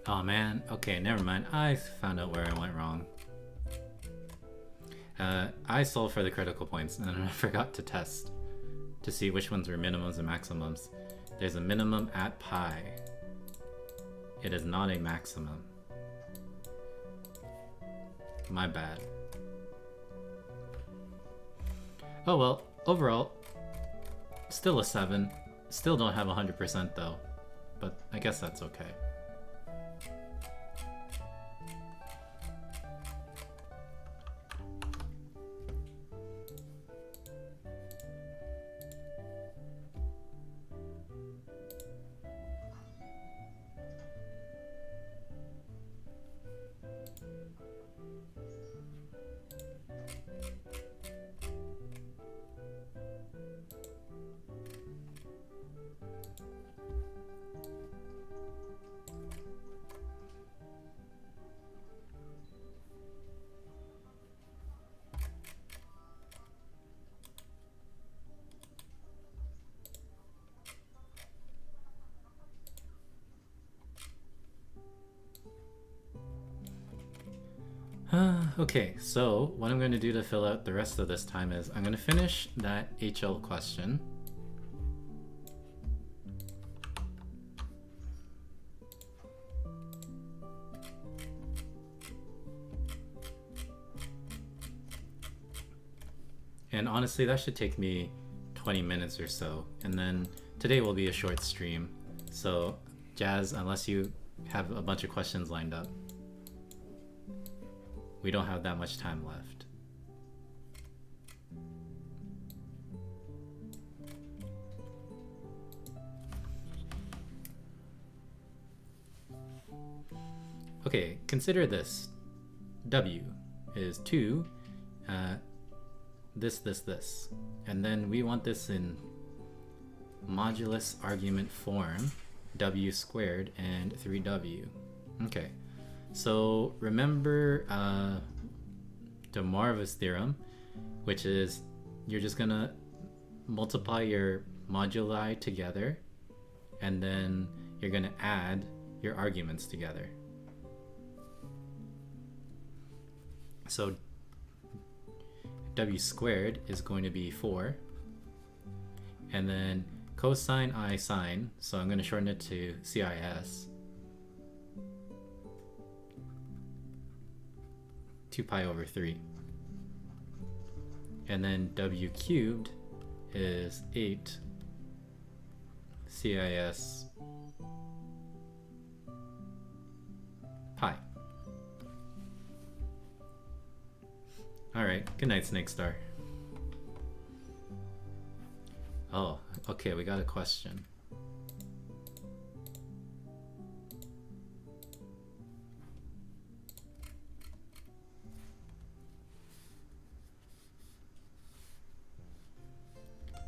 Oh man, okay, never mind. I found out where I went wrong. I solved for the critical points and I forgot to test to see which ones were minimums and maximums. There's a minimum at pi. It is not a maximum. My bad. Oh well, overall, still a 7. Still don't have 100% though, but I guess that's okay. Okay, so what I'm going to do to fill out the rest of this time is I'm going to finish that HL question. And honestly, that should take me 20 minutes or so. And then today will be a short stream. So Jazz, unless you have a bunch of questions lined up, we don't have that much time left. Okay, consider this. W is 2, this. And then we want this in modulus argument form, w squared and 3w. Okay, so remember de Moivre's theorem, which is you're just gonna multiply your moduli together and then you're gonna add your arguments together. So w squared is going to be 4, and then cosine I sine, so I'm going to shorten it to CIS, 2 pi over 3. And then w cubed is 8 CIS pi. Alright, good night, Snake Star. Oh, okay, we got a question.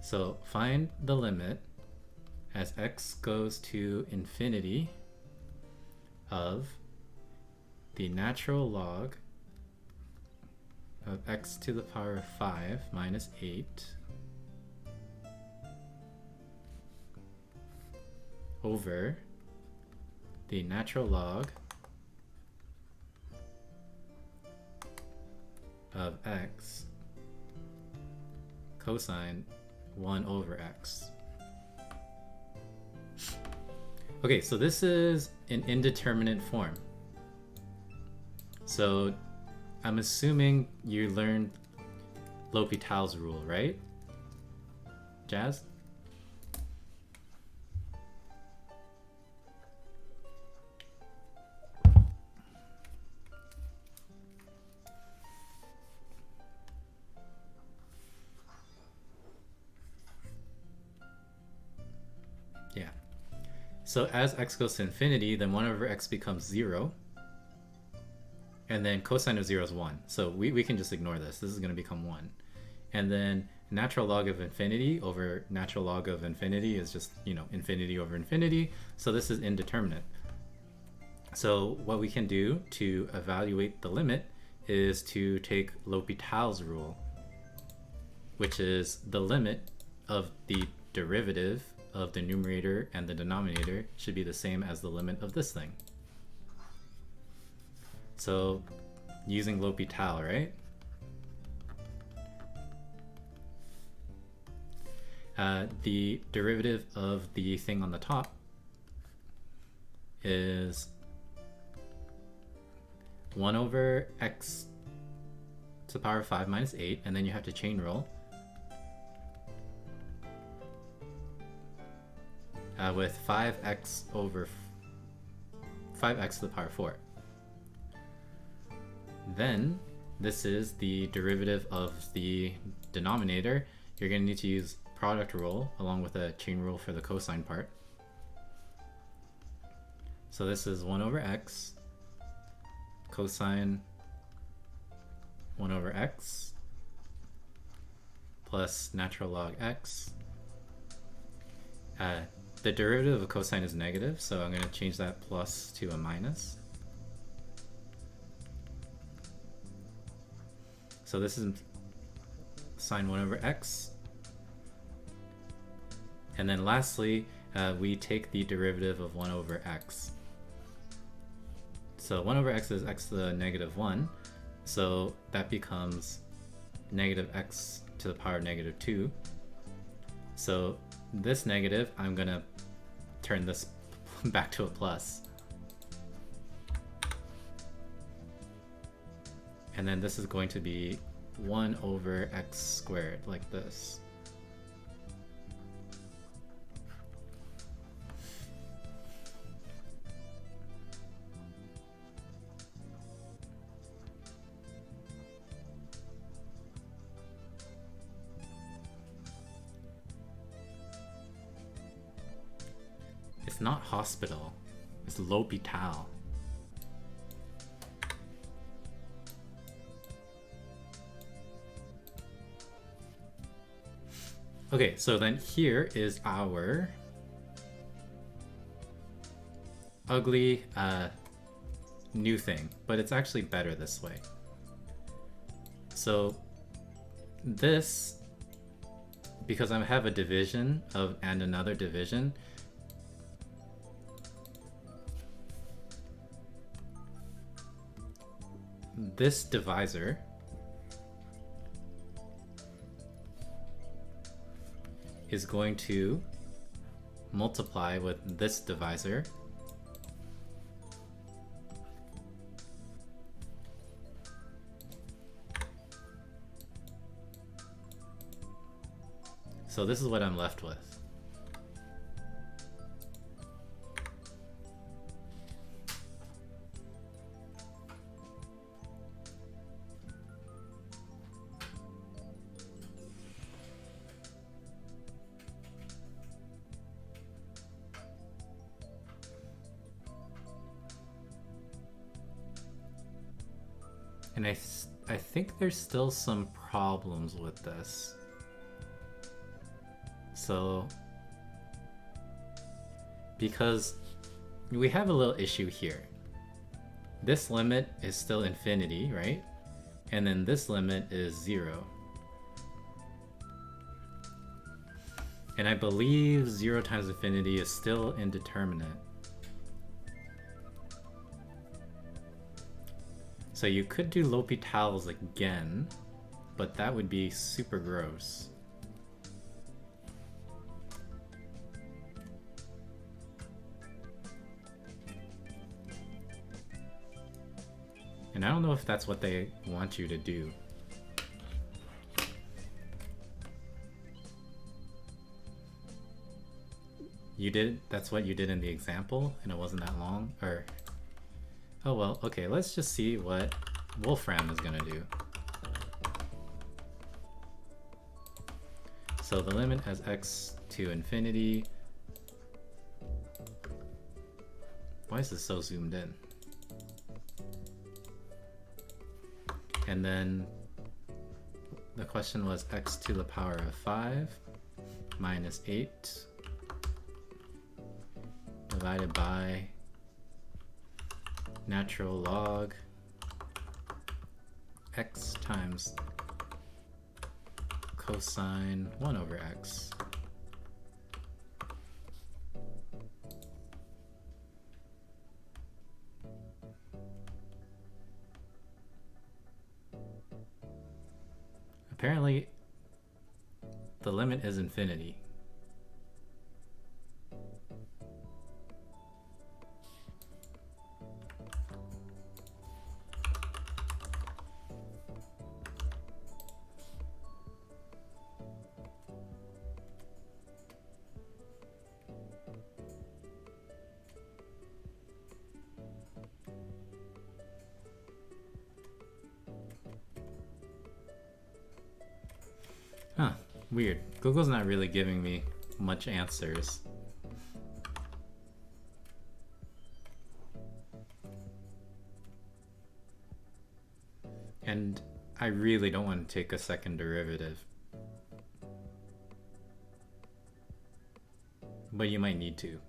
So find the limit as x goes to infinity of the natural log of x to the power of 5 minus 8 over the natural log of x cosine 1 over x. Okay, so this is an indeterminate form. So I'm assuming you learned L'Hopital's rule, right? Jazz? Yeah. So as x goes to infinity, then 1 over x becomes 0. And then cosine of 0 is 1. So we can just ignore this. This is going to become 1. And then natural log of infinity over natural log of infinity is just, you know, infinity over infinity. So this is indeterminate. So what we can do to evaluate the limit is to take L'Hopital's rule, which is the limit of the derivative of the numerator and the denominator should be the same as the limit of this thing. So using L'Hopital, right? The derivative of the thing on the top is 1 over x to the power of 5 minus 8, and then you have to chain rule with 5x over 5x to the power of 4. Then this is the derivative of the denominator. You're going to need to use product rule along with a chain rule for the cosine part. So this is 1 over x cosine 1 over x plus natural log x. The derivative of cosine is negative, so I'm going to change that plus to a minus. So this is sine 1 over x. And then lastly, we take the derivative of 1 over x. So 1 over x is x to the negative 1. So that becomes negative x to the power negative 2. So this negative, I'm gonna turn this back to a plus. And then this is going to be 1 over x squared, like this. It's not hospital, it's l'hôpital. Okay, so then here is our ugly new thing, but it's actually better this way. So this, because I have a division of and another division, this divisor is going to multiply with this divisor. So this is what I'm left with. And I think there's still some problems with this. So, because we have a little issue here. This limit is still infinity, right? And then this limit is 0. And I believe 0 times infinity is still indeterminate. So you could do l'hôpitals again, but that would be super gross. And I don't know if that's what they want you to do. You did, that's what you did in the example, and it wasn't that long? Or, oh well, okay, let's just see what Wolfram is gonna do. So the limit as x to infinity. Why is this so zoomed in? And then the question was x to the power of 5 minus 8 divided by natural log x times cosine 1 over x. Apparently, the limit is infinity. Huh, weird. Google's not really giving me much answers. And I really don't want to take a second derivative. But you might need to.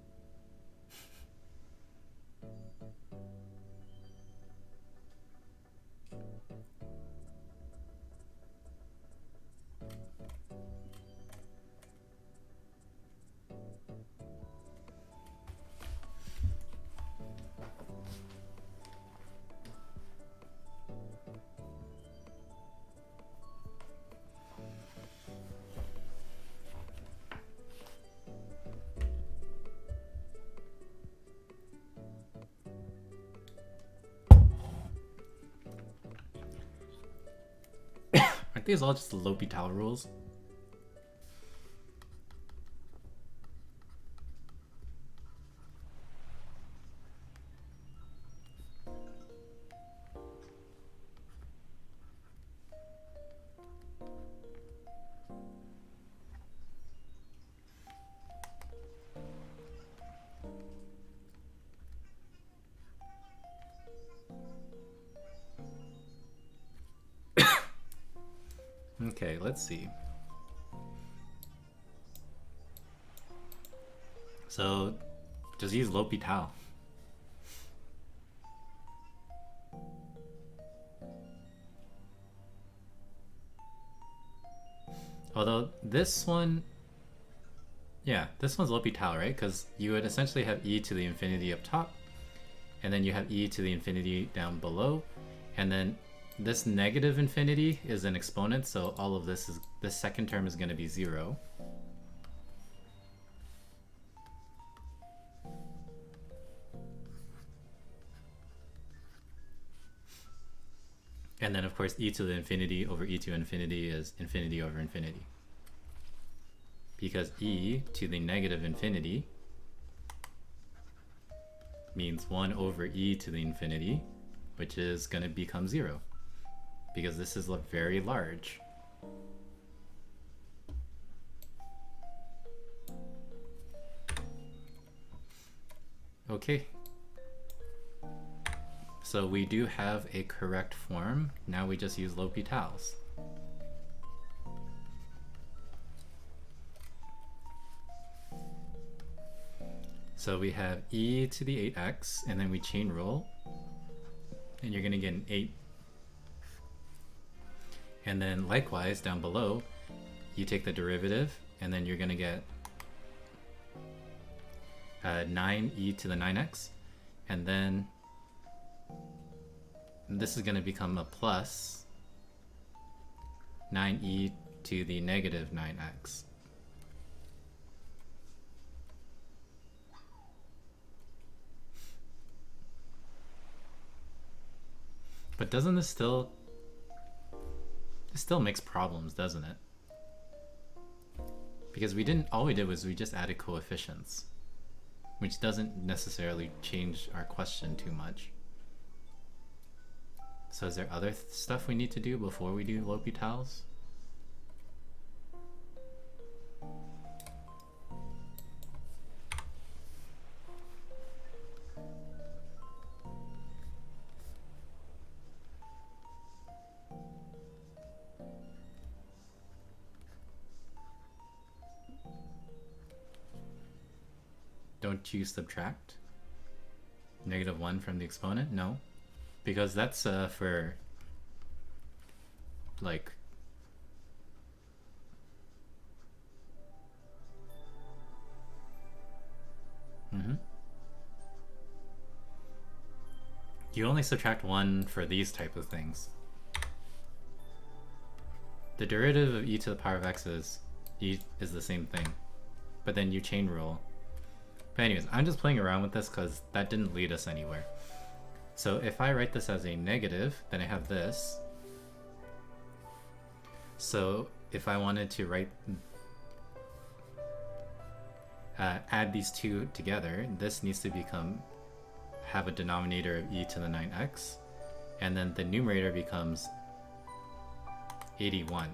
Aren't these all just L'Hopital rules? Okay, let's see. So, just use L'Hopital. Although this one, yeah, this one's L'Hopital, right? Because you would essentially have e to the infinity up top, and then you have e to the infinity down below, and then this negative infinity is an exponent, so all of this second term is going to be 0. And then of course e to the infinity over e to infinity is infinity over infinity. Because e to the negative infinity means 1 over e to the infinity, which is going to become 0. Because this is very large. Okay. So we do have a correct form. Now we just use L'Hopitals. So we have e to the 8x, and then we chain rule, and you're going to get an 8. And then likewise, down below, you take the derivative, and then you're going to get 9e to the 9x, and then this is going to become a plus 9e to the negative 9x. But doesn't this still... It still makes problems, doesn't it? Because all we did was we just added coefficients, which doesn't necessarily change our question too much. So is there other stuff we need to do before we do L'Hopitals? Don't you subtract -1 from the exponent? No, because that's for like you only subtract 1 for these type of things. The derivative of e to the power of x is the same thing, but then you chain rule. But anyways, I'm just playing around with this because that didn't lead us anywhere. So if I write this as a negative, then I have this. So if I wanted to write, add these two together, this needs to have a denominator of e to the 9x, and then the numerator becomes 81.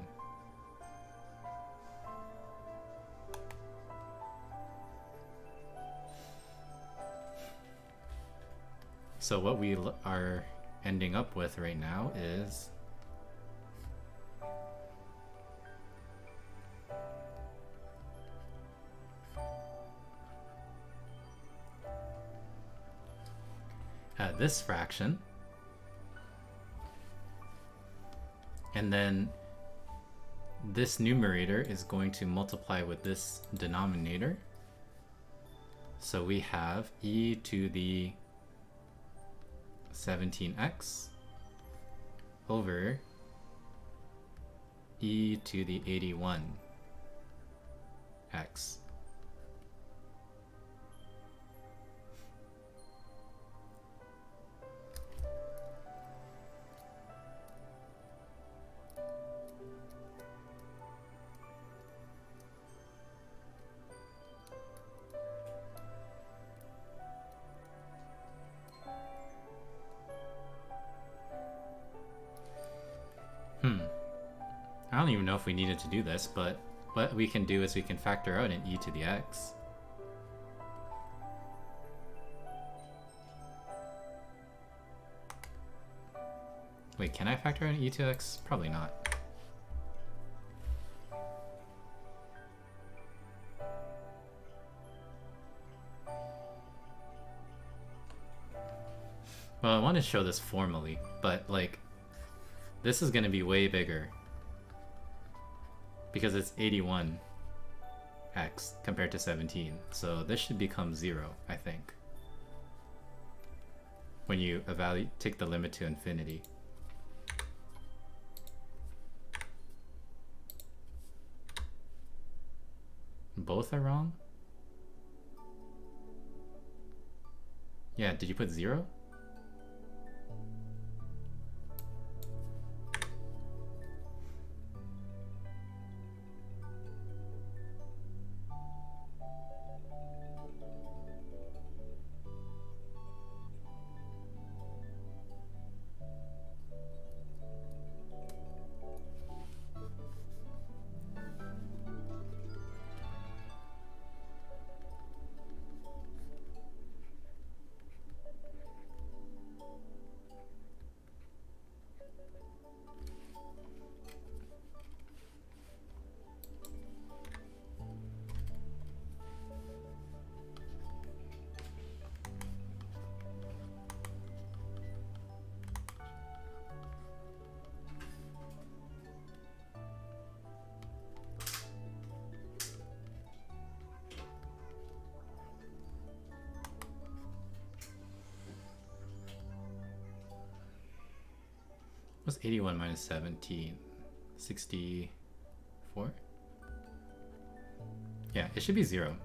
So what we are ending up with right now is this fraction, and then this numerator is going to multiply with this denominator. So we have e to the 17x over e to the 81x. don't even know if we needed to do this, but what we can do is we can factor out an e to the x. Wait, can I factor out an e to x? Probably not. Well, I want to show this formally, but like, this is going to be way bigger because it's 81x compared to 17. So this should become 0, I think, when you take the limit to infinity. Both are wrong? Yeah, did you put 0? What's 81 minus 17? 64? Yeah, it should be 0.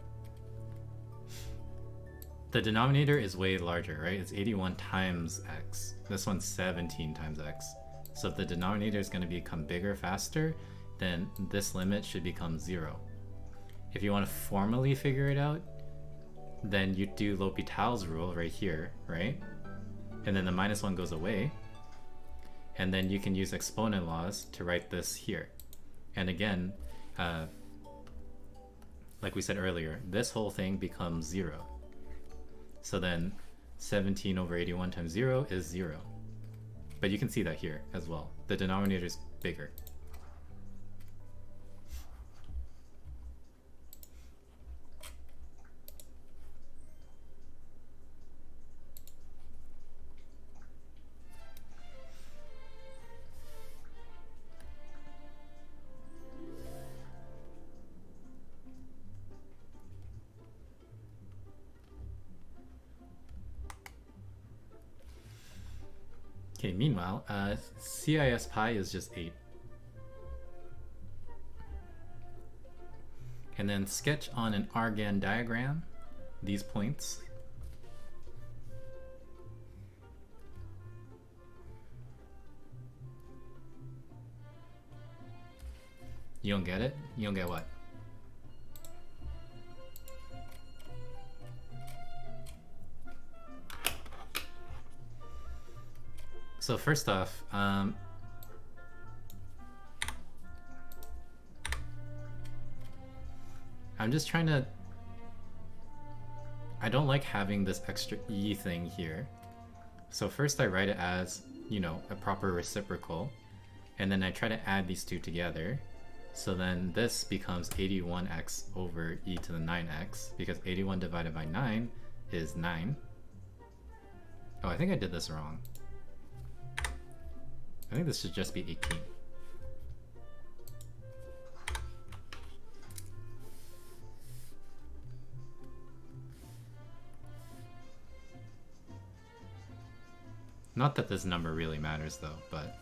The denominator is way larger, right? It's 81 times x. This one's 17 times x. So if the denominator is going to become bigger faster, then this limit should become 0. If you want to formally figure it out, then you do L'Hopital's rule right here, right? And then the minus 1 goes away. And then you can use exponent laws to write this here. And again, like we said earlier, this whole thing becomes 0. So then 17 over 81 times 0 is 0. But you can see that here as well. The denominator is bigger. Okay, meanwhile, CIS pi is just 8. And then sketch on an Argand diagram these points. You don't get it? You don't get what? So first off, I'm just trying to... I don't like having this extra e thing here. So first I write it as, you know, a proper reciprocal, and then I try to add these two together. So then this becomes 81x over e to the 9x, because 81 divided by 9 is 9. Oh, I think I did this wrong. I think this should just be 18. Not that this number really matters though, but...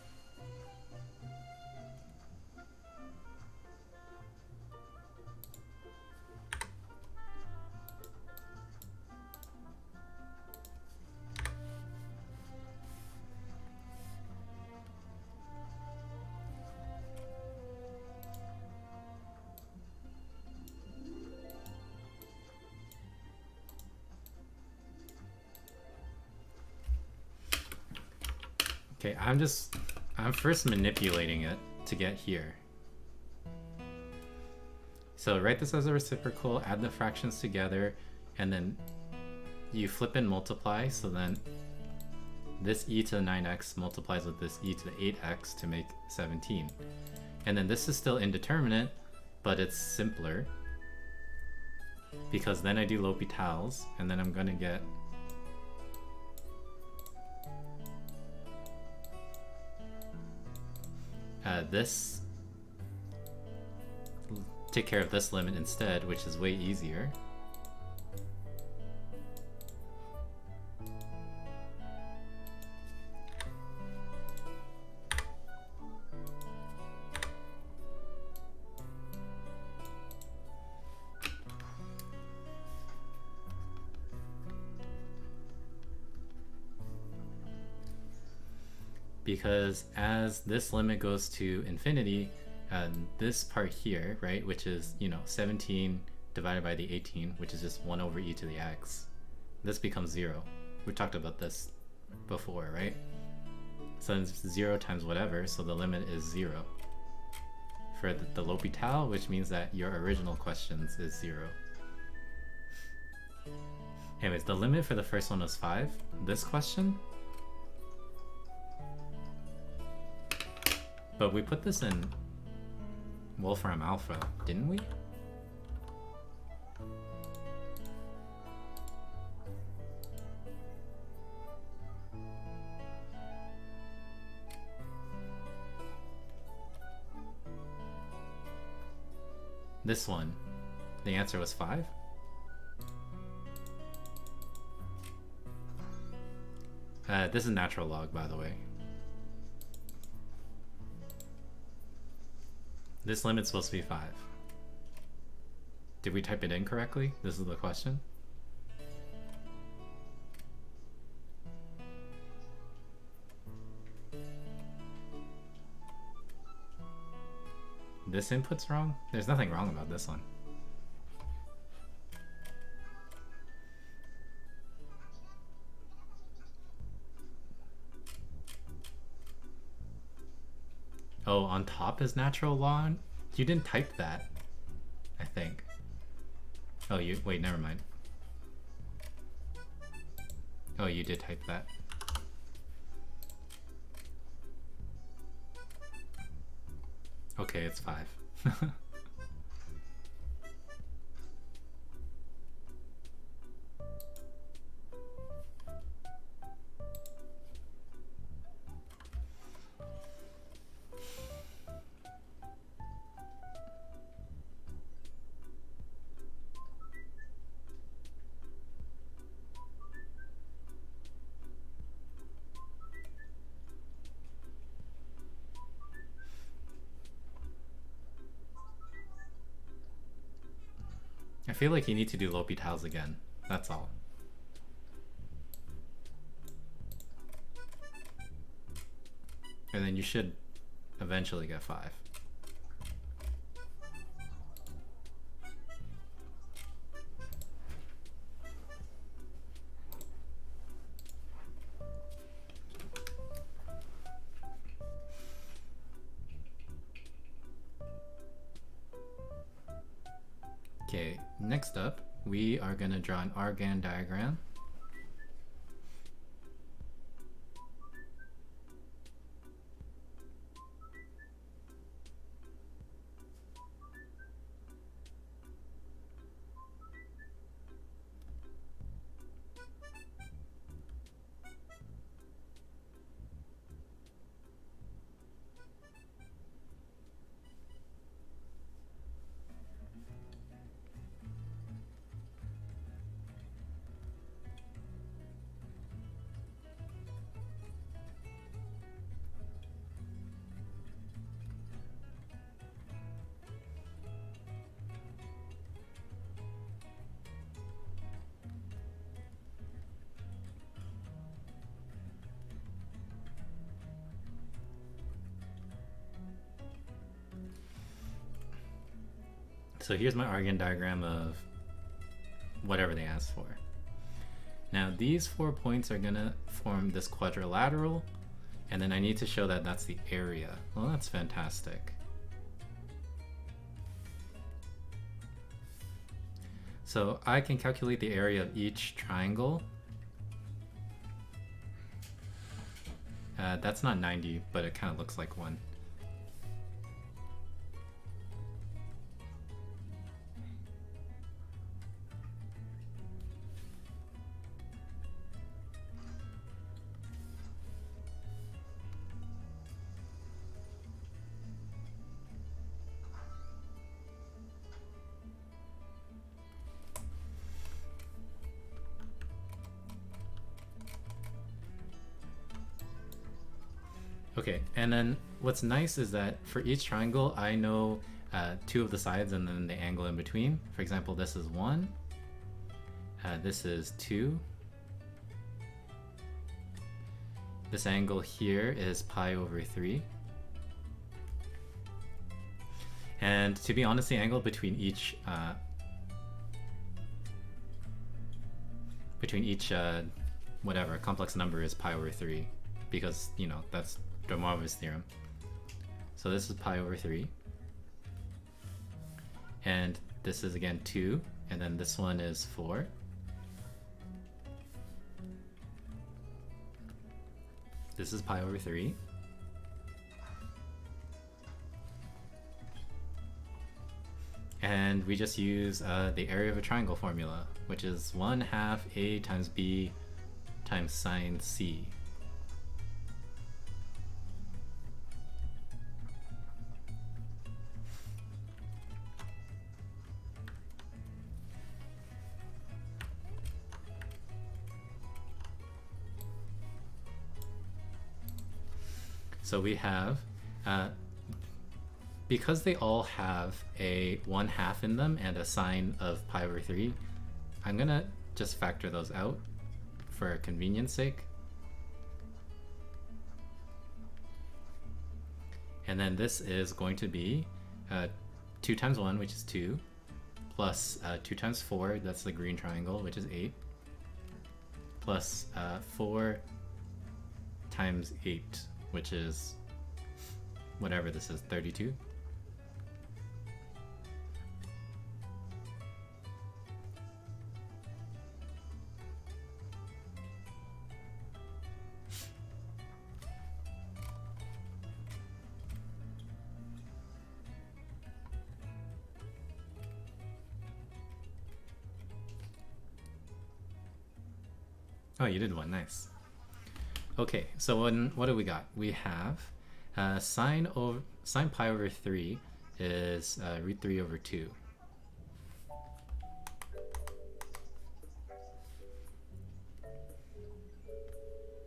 Okay, I'm first manipulating it to get here. So write this as a reciprocal, add the fractions together, and then you flip and multiply, so then this e to the 9x multiplies with this e to the 8x to make 17. And then this is still indeterminate, but it's simpler, because then I do L'Hopital's, and then I'm going to get this, take care of this limit instead, which is way easier. Because as this limit goes to infinity, this part here, right, which is, 17 divided by the 18, which is just 1 over e to the x, this becomes 0. We talked about this before, right? So it's 0 times whatever, so the limit is 0. For the L'Hopital, which means that your original questions is 0. Anyways, the limit for the first one was 5. This question, but we put this in Wolfram Alpha, didn't we? This one, the answer was 5? This is natural log, by the way. This limit's supposed to be 5. Did we type it in correctly? This is the question. This input's wrong? There's nothing wrong about this one. Oh, on top is natural log? You didn't type that, I think. Oh, wait, never mind. Oh, you did type that. Okay, it's 5. I feel like you need to do L'Hopital's again. That's all. And then you should eventually get 5. Okay, next up, we are going to draw an Argand diagram. So here's my Argand diagram of whatever they asked for. Now these 4 points are gonna form this quadrilateral, and then I need to show that that's the area. Well, that's fantastic. So I can calculate the area of each triangle. That's not 90, but it kind of looks like one. Okay, and then what's nice is that for each triangle, I know 2 of the sides and then the angle in between. For example, this is 1, this is 2. This angle here is pi over 3. And to be honest, the angle between each whatever complex number is pi over 3, because, you know, that's De Moivre's theorem. So this is pi over 3. And this is again 2, and then this one is 4. This is pi over 3. And we just use the area of a triangle formula, which is 1/2 a times b times sine c. So we have, because they all have a 1/2 in them and a sine of pi over 3, I'm gonna just factor those out for convenience sake. And then this is going to be 2 times 1, which is 2, plus 2 times 4, that's the green triangle, which is 8, plus 4 times 8, which is whatever this is, 32. Oh, you did one, nice. Okay, so what do we got? We have sine pi over 3 is root 3 over 2.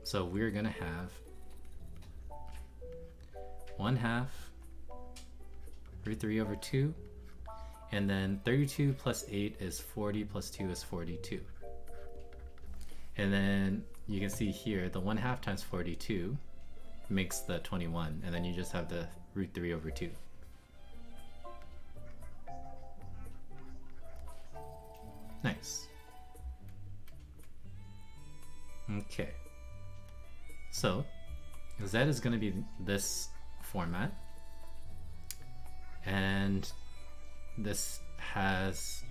So we're gonna have 1/2 root 3 over 2, and then 32 plus 8 is 40 plus 2 is 42. And then you can see here the 1/2 times 42 makes the 21, and then you just have the root 3 over 2. Nice. Okay. So Z is going to be this format, and this has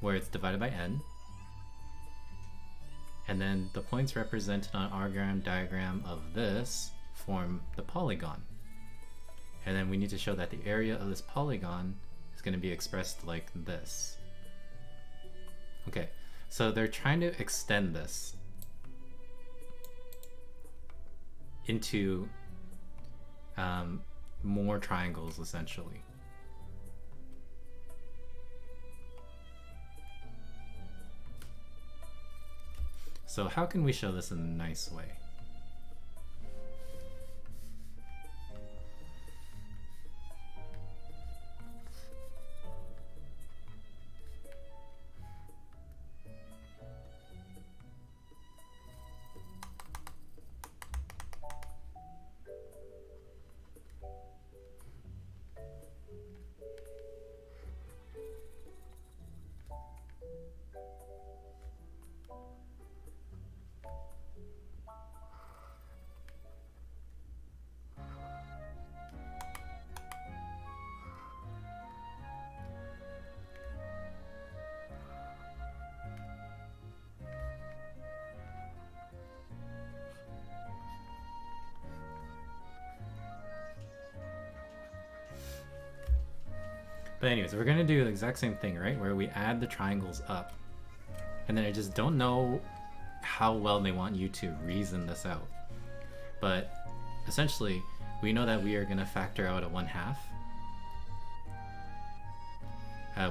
where it's divided by n. And then the points represented on our diagram of this form the polygon. And then we need to show that the area of this polygon is going to be expressed like this. Okay, so they're trying to extend this into more triangles, essentially. So how can we show this in a nice way? But anyways, we're gonna do the exact same thing, right? Where we add the triangles up. And then I just don't know how well they want you to reason this out. But essentially, we know that we are gonna factor out a 1/2.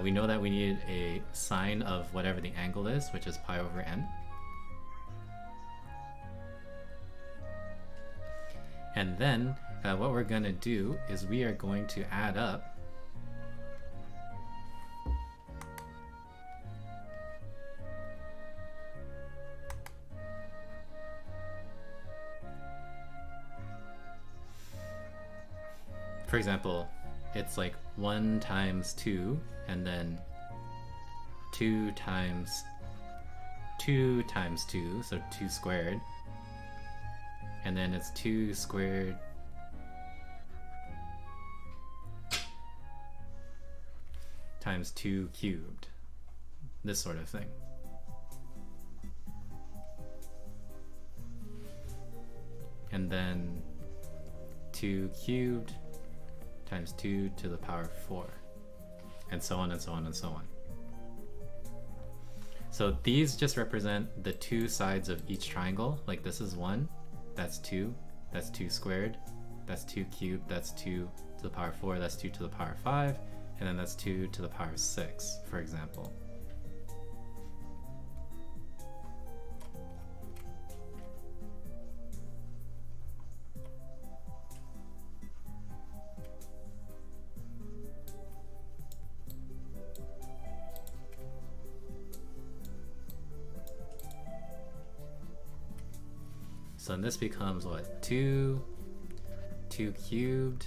We know that we need a sine of whatever the angle is, which is pi over n. And then what we're gonna do is we are going to add up for example, it's like 1 times 2 and then 2 times 2 times 2, so 2 squared. And then it's 2 squared times 2 cubed. This sort of thing. And then 2 cubed times 2 to the power 4. And so on and so on and so on. So these just represent the two sides of each triangle. Like this is 1, that's 2 squared, that's 2 cubed, that's 2 to the power 4, that's 2 to the power 5, and then that's 2 to the power 6, for example. So then this becomes what? 2 cubed,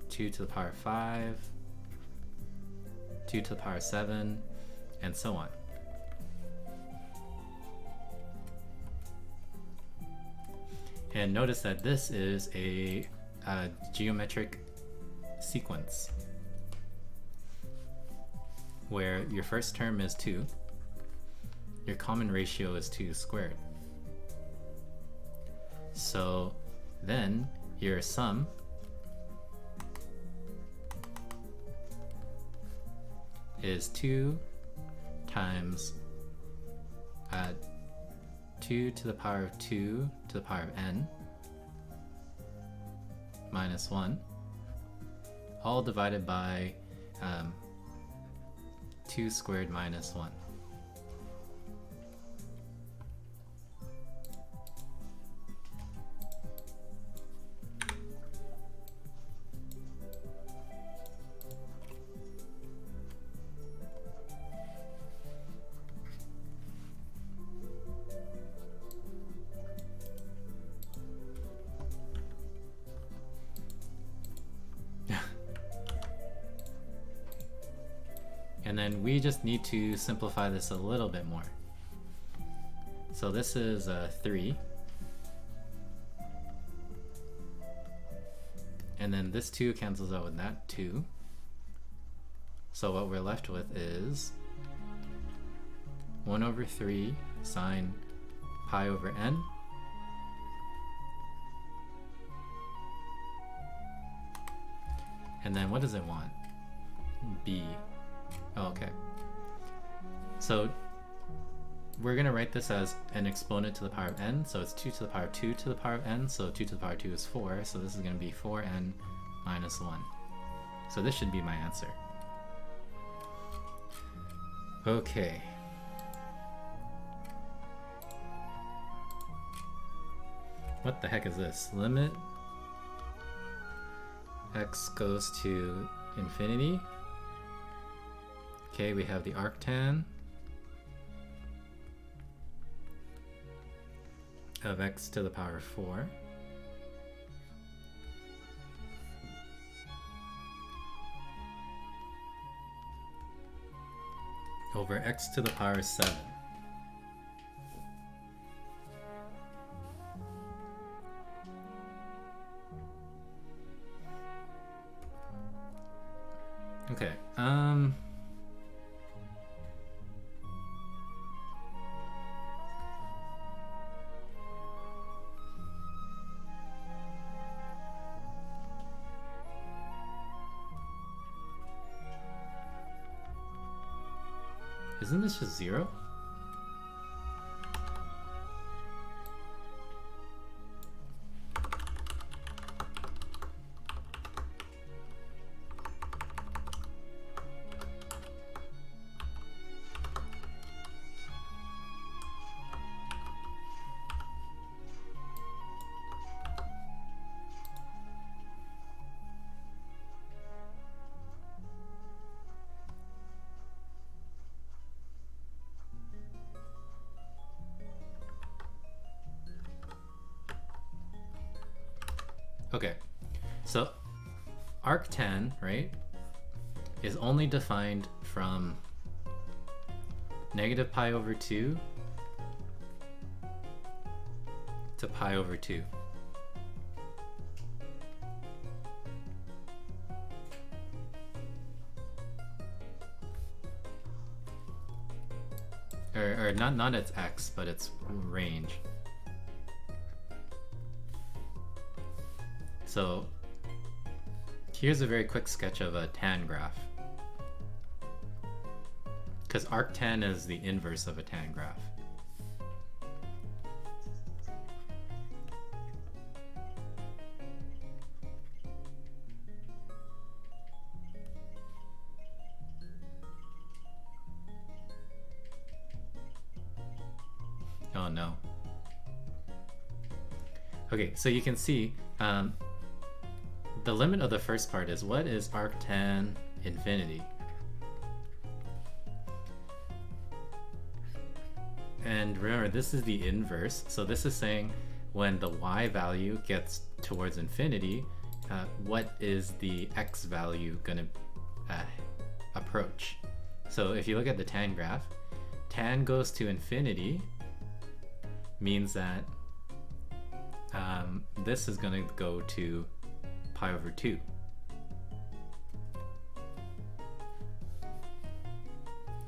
2 to the power 5, 2 to the power 7, and so on. And notice that this is a geometric sequence where your first term is 2, your common ratio is 2 squared. So then your sum is 2 times 2 to the power of 2 to the power of n minus 1, all divided by 2 squared minus 1. And then we just need to simplify this a little bit more. So this is 3. And then this 2 cancels out with that 2. So what we're left with is 1 over 3 sine pi over n and then what does it want? B. Oh, okay. So we're going to write this as an exponent to the power of n, so it's 2 to the power of 2 to the power of n, so 2 to the power of 2 is 4, so this is going to be 4n minus 1. So this should be my answer. Okay. What the heck is this? Limit x goes to infinity. Okay, we have the arctan of x to the power 4 over x to the power 7. Okay, Isn't this just 0? Okay, so arctan, right, is only defined from negative pi over 2 to pi over 2. Or not its x, but its range. So here's a very quick sketch of a tan graph. Because arctan is the inverse of a tan graph. Oh no. Okay, so you can see the limit of the first part is, what is arctan infinity? And remember, this is the inverse, so this is saying when the y value gets towards infinity, what is the x value gonna approach? So if you look at the tan graph, tan goes to infinity means that this is gonna go to pi over 2.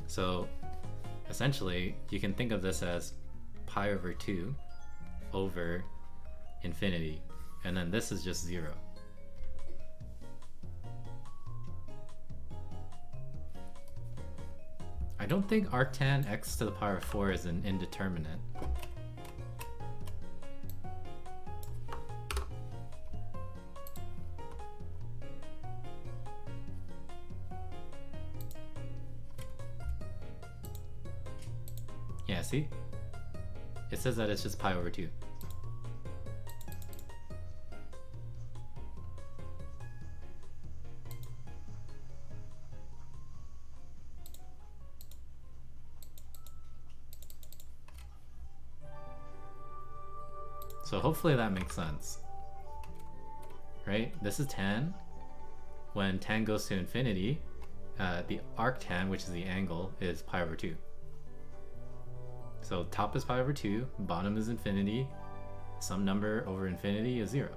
So essentially you can think of this as pi over 2 over infinity, and then this is just 0. I don't think arctan x to the power of 4 is an indeterminate. Yeah, see? It says that it's just pi over 2. So hopefully that makes sense. Right? This is tan. When tan goes to infinity, the arctan, which is the angle, is pi over 2. So top is pi over 2, bottom is infinity, some number over infinity is 0.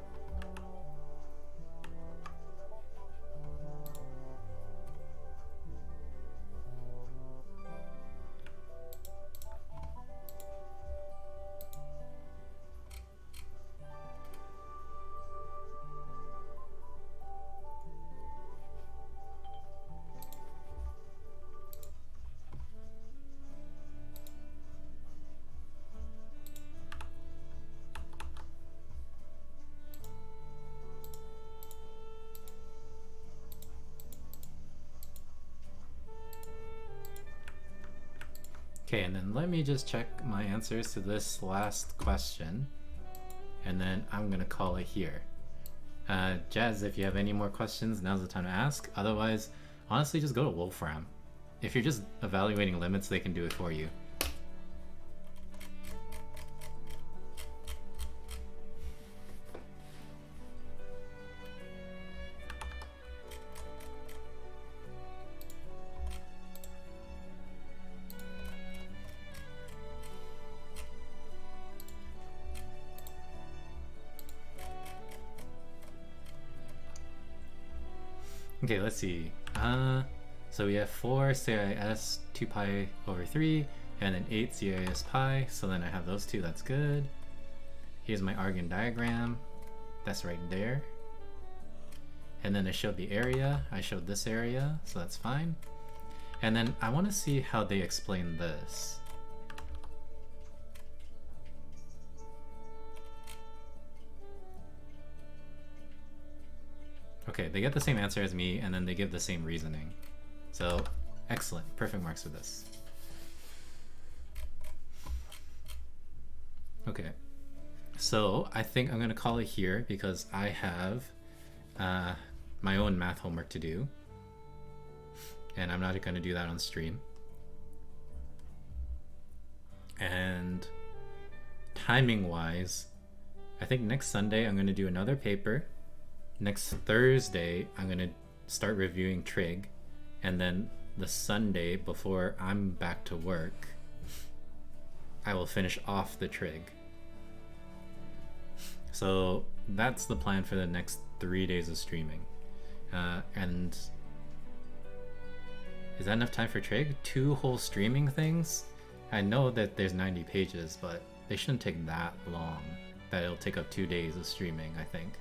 Okay, and then let me just check my answers to this last question, and then I'm gonna call it here. Jazz, if you have any more questions, now's the time to ask. Otherwise, honestly, just go to Wolfram. If you're just evaluating limits, they can do it for you. Okay, let's see. So we have 4 CIS 2 pi over 3, and then 8 CIS pi, so then I have those two, that's good. Here's my Argand diagram, that's right there. And then I showed the area, I showed this area, so that's fine. And then I want to see how they explain this. Okay, they get the same answer as me, and then they give the same reasoning. So, excellent. Perfect marks for this. Okay, so I think I'm going to call it here because I have my own math homework to do. And I'm not going to do that on stream. And timing-wise, I think next Sunday I'm going to do another paper. Next Thursday, I'm going to start reviewing trig. And then the Sunday before I'm back to work, I will finish off the trig. So that's the plan for the next 3 days of streaming. And is that enough time for trig? 2 whole streaming things? I know that there's 90 pages, but they shouldn't take that long. That it'll take up 2 days of streaming, I think.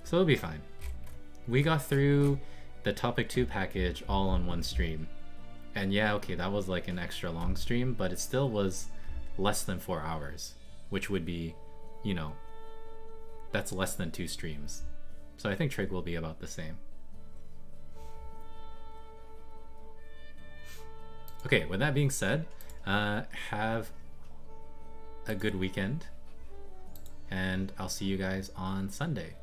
So it'll be fine. We got through the topic 2 package all on one stream. And yeah, okay, that was like an extra long stream, but it still was less than 4 hours, which would be, you know, that's less than 2 streams. So I think trig will be about the same. Okay, with that being said, have a good weekend, and I'll see you guys on Sunday.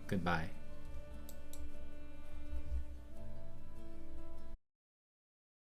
Goodbye.